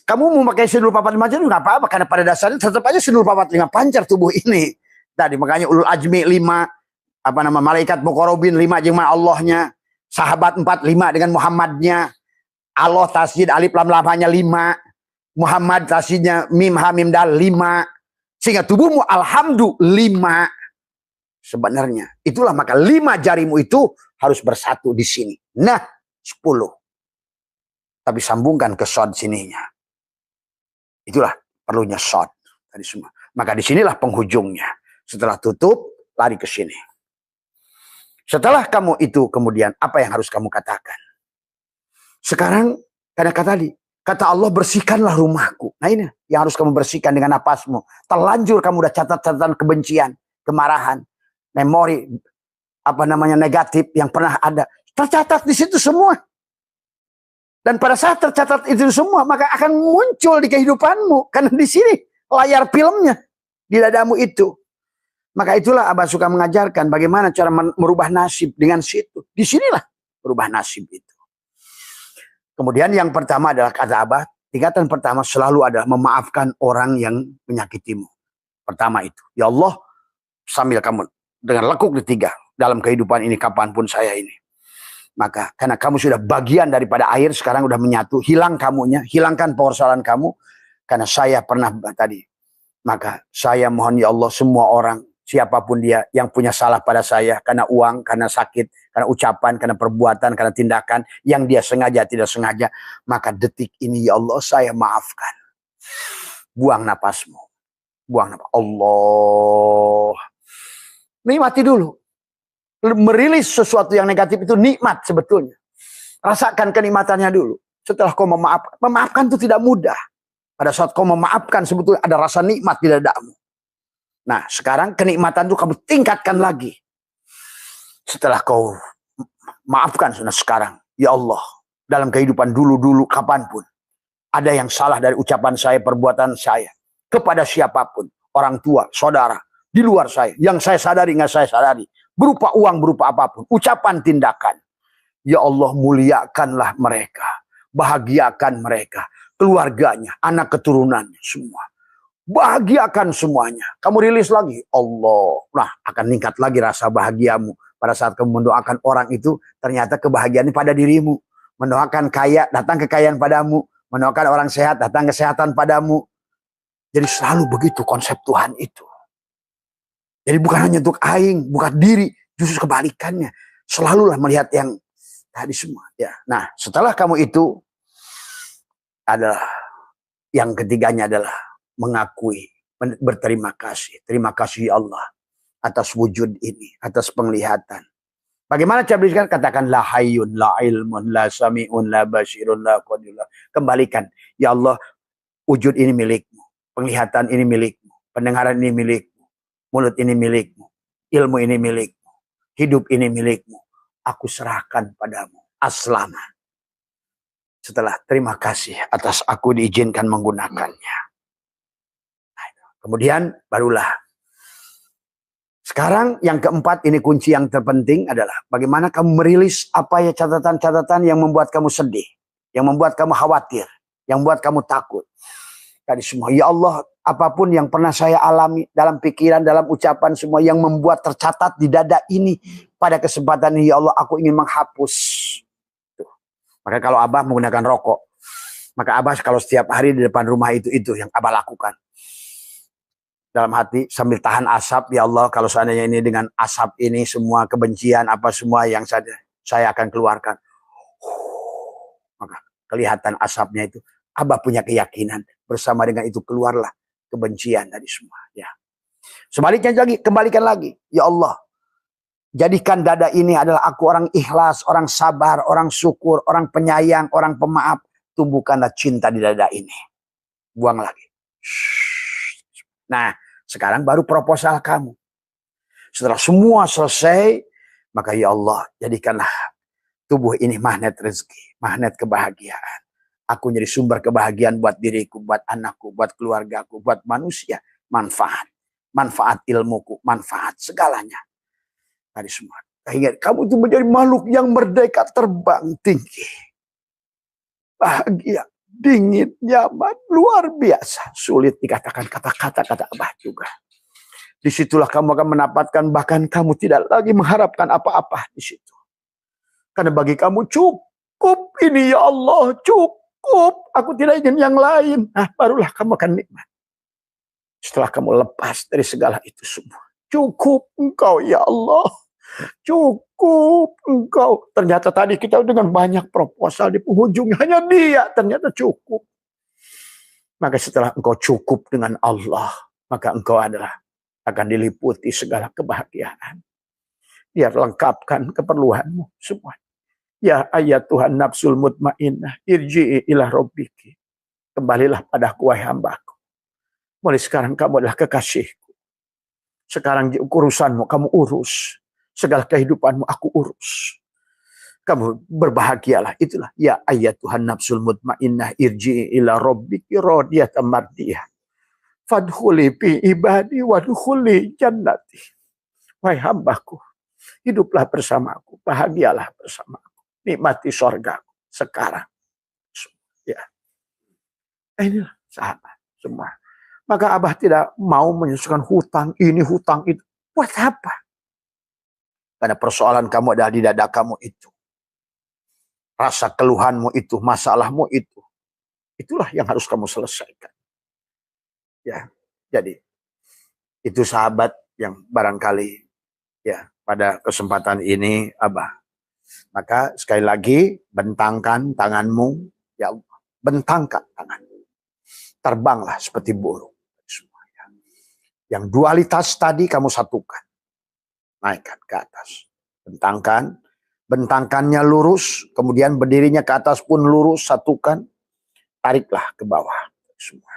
Kamu mau pakai sedulur papat lima pancer nggak apa-apa. Karena pada dasarnya tetap aja sedulur papat lima pancer tubuh ini. Tadi makanya ulul ajmi 5. Malaikat muqarrabin 5 jemaah Allahnya. Sahabat 4, 5 dengan Muhammadnya. Allah tasjid alif lam lamanya 5. Muhammad tasjidnya mim ha mim dal 5. Sehingga tubuhmu alhamdulillah 5. Sebenarnya itulah maka 5 jarimu itu harus bersatu di sini. Nah 10. Tapi sambungkan ke shod sininya. Itulah perlunya shod tadi semua. Maka disinilah penghujungnya. Setelah tutup lari ke sini. Setelah kamu itu kemudian apa yang harus kamu katakan? Sekarang karena kata Allah bersihkanlah rumahku. Nah ini yang harus kamu bersihkan dengan napasmu. Terlanjur kamu udah catatan kebencian, kemarahan, memori negatif yang pernah ada. Tercatat di situ semua. Dan pada saat tercatat itu semua maka akan muncul di kehidupanmu karena di sini layar filmnya di dadamu itu. Maka itulah Abah suka mengajarkan bagaimana cara merubah nasib dengan situ. Disinilah merubah nasib itu. Kemudian yang pertama adalah kata Abah, tingkatan pertama selalu adalah memaafkan orang yang menyakitimu. Pertama itu, ya Allah, sambil kamu dengan lekuk ketiga dalam kehidupan ini kapanpun saya ini. Maka karena kamu sudah bagian daripada air, sekarang sudah menyatu, hilang kamunya, hilangkan persoalan kamu. Karena saya pernah tadi. Maka saya mohon ya Allah semua orang, siapapun dia yang punya salah pada saya karena uang, karena sakit, karena ucapan, karena perbuatan, karena tindakan yang dia sengaja tidak sengaja, maka detik ini ya Allah saya maafkan. Buang napasmu. Buang napas. Allah. Nikmati dulu. Merilis sesuatu yang negatif itu nikmat sebetulnya. Rasakan kenikmatannya dulu. Setelah kau memaafkan. Memaafkan itu tidak mudah. Pada saat kau memaafkan sebetulnya ada rasa nikmat di dadamu. Nah sekarang kenikmatan itu kamu tingkatkan lagi. Setelah kau maafkan sekarang. Ya Allah. Dalam kehidupan dulu-dulu kapanpun. Ada yang salah dari ucapan saya, perbuatan saya. Kepada siapapun. Orang tua, saudara. Di luar saya. Yang saya sadari, nggak saya sadari. Berupa uang, berupa apapun. Ucapan, tindakan. Ya Allah muliakanlah mereka. Bahagiakan mereka. Keluarganya, anak keturunannya, semua. Bahagiakan semuanya. Kamu rilis lagi. Allah. Nah, akan meningkat lagi rasa bahagiamu. Pada saat kamu mendoakan orang itu, ternyata kebahagiaannya pada dirimu. Mendoakan kaya, datang kekayaan padamu. Mendoakan orang sehat, datang kesehatan padamu. Jadi selalu begitu konsep Tuhan itu. Jadi bukan hanya untuk aing, bukan diri. Justru kebalikannya. Selalulah melihat yang tadi semua. Ya. Nah, setelah kamu itu, adalah yang ketiganya adalah mengakui, berterima kasih. Terima kasih ya Allah atas wujud ini, atas penglihatan. Bagaimana cara berikan? Katakan la hayyun, la ilmun, la sami'un, la basirun, la qadirun. Kembalikan, ya Allah, wujud ini milikmu, penglihatan ini milikmu, pendengaran ini milikmu, mulut ini milikmu, ilmu ini milikmu, hidup ini milikmu. Aku serahkan padamu. Aslama. Setelah terima kasih atas aku diizinkan menggunakannya. Kemudian barulah Sekarang yang keempat, ini kunci yang terpenting adalah bagaimana kamu merilis apa ya catatan-catatan yang membuat kamu sedih, yang membuat kamu khawatir, yang membuat kamu takut. Tadi semua, ya Allah, apapun yang pernah saya alami dalam pikiran, dalam ucapan, semua yang membuat tercatat di dada ini, pada kesempatan ini, ya Allah, aku ingin menghapus. Tuh. Maka kalau Abah menggunakan rokok, maka Abah kalau setiap hari di depan rumah itu yang Abah lakukan. Dalam hati sambil tahan asap, ya Allah, kalau seandainya ini dengan asap ini semua kebencian apa semua yang saya akan keluarkan. Maka kelihatan asapnya itu, Abah punya keyakinan bersama dengan itu keluarlah kebencian dari semua. Ya. Sebaliknya lagi, kembalikan lagi, ya Allah, jadikan dada ini adalah aku orang ikhlas, orang sabar, orang syukur, orang penyayang, orang pemaaf. Tumbuhkanlah cinta di dada ini. Buang lagi. Nah, sekarang baru proposal kamu. Setelah semua selesai, maka ya Allah, jadikanlah tubuh ini magnet rezeki, magnet kebahagiaan. Aku jadi sumber kebahagiaan buat diriku, buat anakku, buat keluargaku, buat manusia. Manfaat. Manfaat ilmuku, manfaat segalanya. Tadi semua. Ingat, kamu itu menjadi makhluk yang merdeka, terbang tinggi. Bahagia, dingin, nyaman, luar biasa. Sulit dikatakan kata-kata Abah juga. Disitulah kamu akan mendapatkan, bahkan kamu tidak lagi mengharapkan apa-apa di situ. Karena bagi kamu cukup ini ya Allah, cukup. Aku tidak ingin yang lain. Nah, barulah kamu akan nikmat. Setelah kamu lepas dari segala itu semua. Cukup engkau ya Allah. Cukup engkau. Ternyata tadi kita dengan banyak proposal di penghujung. Hanya dia ternyata cukup. Maka setelah engkau cukup dengan Allah. Maka engkau adalah akan diliputi segala kebahagiaan. Biar lengkapkan keperluanmu semua. Ya ayat Tuhan nafsul mutmainnah. Irji'i ila rabbiki. Kembalilah padaku wahai hambaku. Mulai sekarang kamu adalah kekasihku. Sekarang urusanmu kamu urus. Segala kehidupanmu aku urus. Kamu berbahagialah. Itulah. Ya ayat Tuhan nafsul mutmainnah. Irji'i ila rabbiki radiyatan mardiyah. Fadkhuli fi ibadi wadkhuli jannati. Wahai hambaku. Hiduplah bersamaku. Bahagialah bersamaku. Nikmati sorgaku. Sekarang. Ya. Inilah sahabat semua. Maka Abah tidak mau menyelesaikan hutang ini, hutang itu. Buat apa? Karena persoalan kamu adalah di dada kamu itu. Rasa keluhanmu itu, masalahmu itu. Itulah yang harus kamu selesaikan. Ya, jadi itu sahabat yang barangkali ya pada kesempatan ini Abah. Maka sekali lagi bentangkan tanganmu, ya Allah, bentangkan tanganmu. Terbanglah seperti burung. Yang dualitas tadi kamu satukan. Naikkan ke atas. Bentangkan. Bentangkannya lurus. Kemudian berdirinya ke atas pun lurus. Satukan. Tariklah ke bawah. Semua.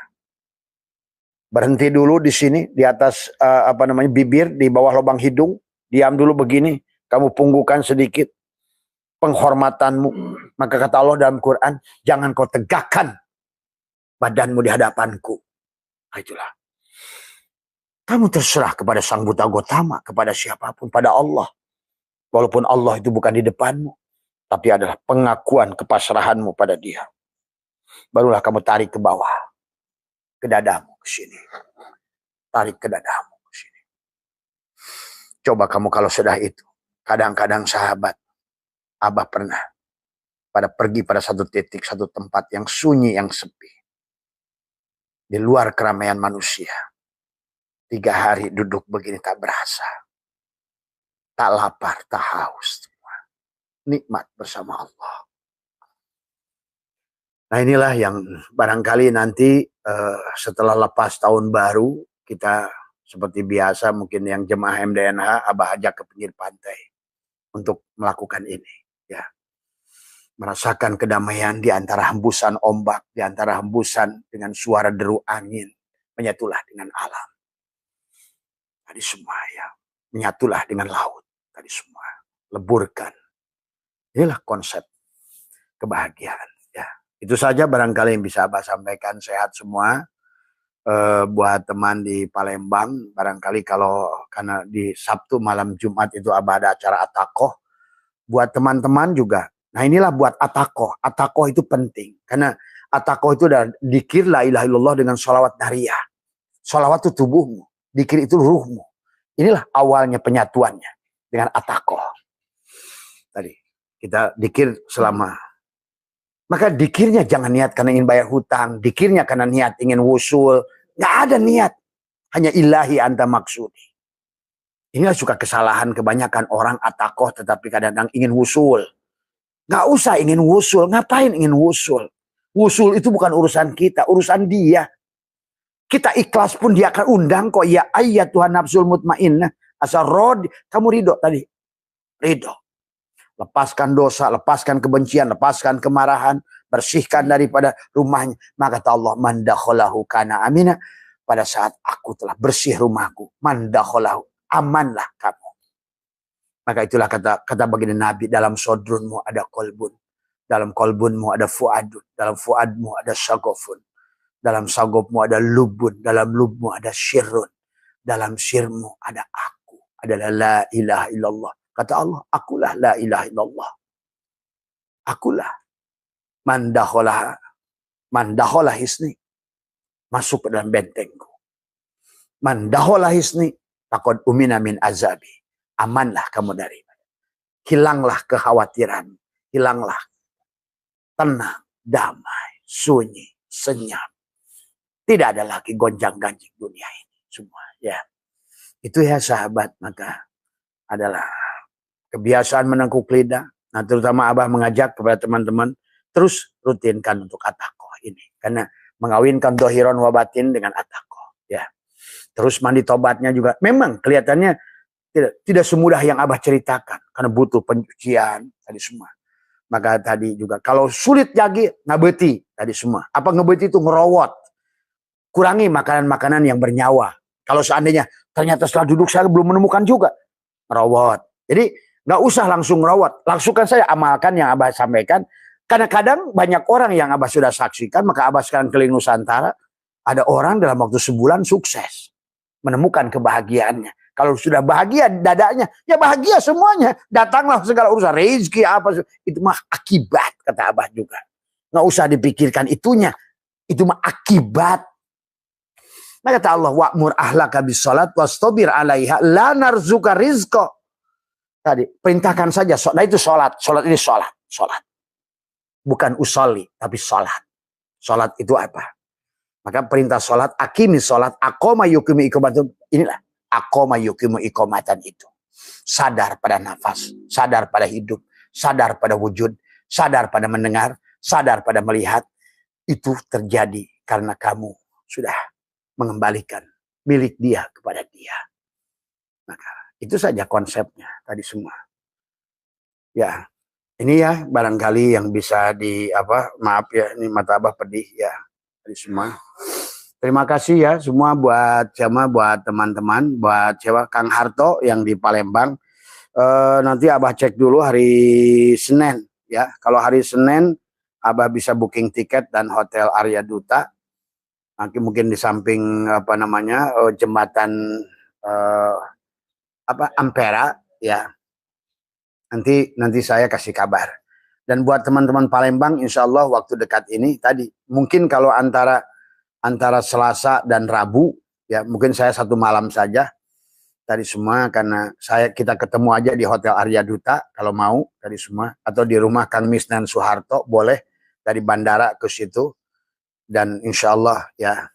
Berhenti dulu di sini. Di atas bibir. Di bawah lubang hidung. Diam dulu begini. Kamu punggukan sedikit. Penghormatanmu. Maka kata Allah dalam Quran. Jangan kau tegakkan badanmu di hadapanku. Nah, itulah. Kamu terserah kepada Sang Buddha Gotama, kepada siapapun, pada Allah. Walaupun Allah itu bukan di depanmu, tapi adalah pengakuan kepasrahanmu pada Dia. Barulah kamu tarik ke bawah, ke dadamu, ke sini. Tarik ke dadamu, ke sini. Coba kamu kalau sudah itu, kadang-kadang sahabat, Abah pernah pergi pada satu titik, satu tempat yang sunyi, yang sepi. Di luar keramaian manusia. 3 hari duduk begini tak berasa. Tak lapar, tak haus. Nikmat bersama Allah. Nah inilah yang barangkali nanti setelah lepas tahun baru. Kita seperti biasa mungkin yang jemaah MDNH Abah ajak ke pinggir pantai. Untuk melakukan ini. Ya. Merasakan kedamaian di antara hembusan ombak. Di antara hembusan dengan suara deru angin. Menyatulah dengan alam. Tadi semua ya. Menyatulah dengan laut. Tadi semua. Leburkan. Inilah konsep kebahagiaan. Ya. Itu saja barangkali yang bisa Abah sampaikan. Sehat semua. buat teman di Palembang, barangkali kalau karena di Sabtu malam Jumat itu Abah ada acara atakoh, buat teman-teman juga. Nah inilah buat atakoh. Atakoh itu penting karena atakoh itu adalah dikir la ilaha illallah dengan sholawat nariyah. Sholawat itu tubuhmu, dikir itu ruhmu. Inilah awalnya penyatuannya dengan atakoh. Tadi kita dikir selama. Maka dikirnya jangan niat karena ingin bayar hutang, dikirnya karena niat ingin wusul. Nggak ada niat. Hanya ilahi anta maksudi. Inilah suka kesalahan kebanyakan orang atakoh tetapi kadang-kadang ingin wusul. Nggak usah ingin wusul. Ngapain ingin wusul? Wusul itu bukan urusan kita, urusan dia. Kita ikhlas pun dia akan undang kok. Ya ayat Tuhan nafsul mutmainnah. Asal rod, kamu ridho tadi. Ridho. Lepaskan dosa, lepaskan kebencian, lepaskan kemarahan. Bersihkan daripada rumahnya. Maka kata Allah, man dakhalahu kana amina. Pada saat aku telah bersih rumahku, man dakhalahu, amanlah kamu. Maka itulah kata baginda Nabi, dalam sodrunmu ada kolbun. Dalam kolbunmu ada fuadun. Dalam fuadmu ada syagofun. Dalam sagopmu ada lubun. Dalam lubmu ada syirrun. Dalam syirmu ada aku. Adalah la ilaha illallah. Kata Allah, akulah la ilaha illallah. Akulah. Man dakhala hisni. Masuk ke dalam bentengku. Man dakhala hisni. Taqad umina min azabi. Amanlah kamu dari. Hilanglah kekhawatiran. Hilanglah. Tenang, damai, sunyi, senyap. Tidak ada lagi gonjang-ganjing dunia ini. Semua. Ya. Itu ya sahabat. Maka adalah kebiasaan menengkuk lidah. Nah terutama Abah mengajak kepada teman-teman. Terus rutinkan untuk atakoh ini. Karena mengawinkan dohiron wabatin dengan atakoh. Ya. Terus mandi tobatnya juga. Memang kelihatannya tidak semudah yang Abah ceritakan. Karena butuh pencucian. Tadi semua. Maka tadi juga. Kalau sulit lagi, ngabeti. Tadi semua. Apa ngabeti itu? Ngerowot. Kurangi makanan-makanan yang bernyawa. Kalau seandainya ternyata setelah duduk saya belum menemukan juga. Ngerowot. Jadi nggak usah langsung ngerowot. Langsungkan saya amalkan yang Abah sampaikan. Karena kadang banyak orang yang Abah sudah saksikan. Maka Abah sekarang keliling Nusantara. Ada orang dalam waktu sebulan sukses. Menemukan kebahagiaannya. Kalau sudah bahagia dadanya. Ya bahagia semuanya. Datanglah segala urusan. Rezeki apa. Itu mah akibat. Kata Abah juga. Nggak usah dipikirkan itunya. Itu mah akibat. Maka kata Allah. Wa'mur ahlaka bisolat. Wastabir alaiha. La narzuka rizqa. Tadi. Perintahkan saja. Nah itu sholat. Sholat ini sholat. Sholat. Bukan usolli, tapi sholat. Sholat itu apa? Maka perintah sholat, akimi sholat, akoma yukimu ikomatan. Inilah, akoma yukimu ikomatan itu. Sadar pada nafas, sadar pada hidup, sadar pada wujud, sadar pada mendengar, sadar pada melihat. Itu terjadi karena kamu sudah mengembalikan milik dia kepada dia. Maka itu saja konsepnya tadi semua. Ya. Ini ya barangkali yang bisa maaf ya ini mata Abah pedih ya dari semua. Terima kasih ya semua buat teman-teman, buat Kang Harto yang di Palembang. Nanti Abah cek dulu hari Senin ya. Kalau hari Senin Abah bisa booking tiket dan hotel Arya Duta. Nanti mungkin di samping jembatan Ampera ya. Nanti saya kasih kabar. Dan buat teman-teman Palembang, insya Allah waktu dekat ini tadi mungkin kalau antara Selasa dan Rabu ya mungkin saya satu malam saja tadi semua karena kita ketemu aja di Hotel Arya Duta kalau mau tadi semua atau di rumah Kang Misnan Soeharto boleh dari bandara ke situ dan insya Allah ya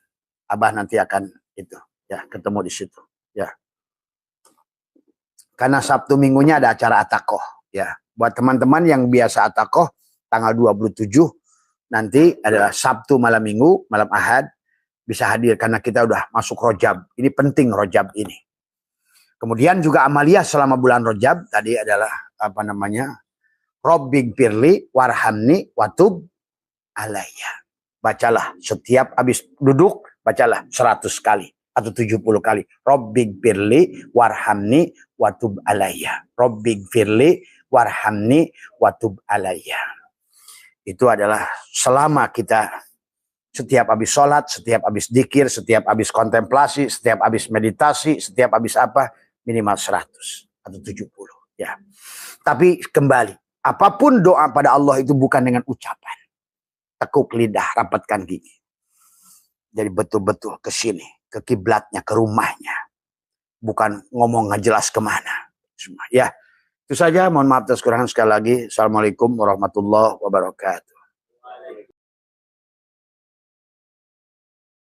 Abah nanti akan itu ya ketemu di situ ya. Karena Sabtu Minggunya ada acara atakoh ya. Buat teman-teman yang biasa atakoh tanggal 27 nanti adalah Sabtu malam Minggu, malam Ahad bisa hadir karena kita udah masuk Rojab. Ini penting Rojab ini. Kemudian juga amalia selama bulan Rojab tadi adalah Robbing Pirli Warhamni Watub Alayya. Bacalah setiap habis duduk bacalah 100 kali. Atau 70 kali. Robbing firli warhamni watub alayya. Robbing firli warhamni watub alayya. Itu adalah selama kita Setiap habis sholat, setiap habis dzikir, setiap habis kontemplasi, setiap habis meditasi, setiap habis apa, minimal 100 atau 70. Ya. Tapi kembali, apapun doa pada Allah itu bukan dengan ucapan. Tekuk lidah, rapatkan gigi. Jadi betul-betul ke sini, ke kiblatnya, ke rumahnya. Bukan ngomong nggak jelas kemana. Ya, itu saja. Mohon maaf atas kekurangan sekali lagi. Assalamualaikum warahmatullahi wabarakatuh.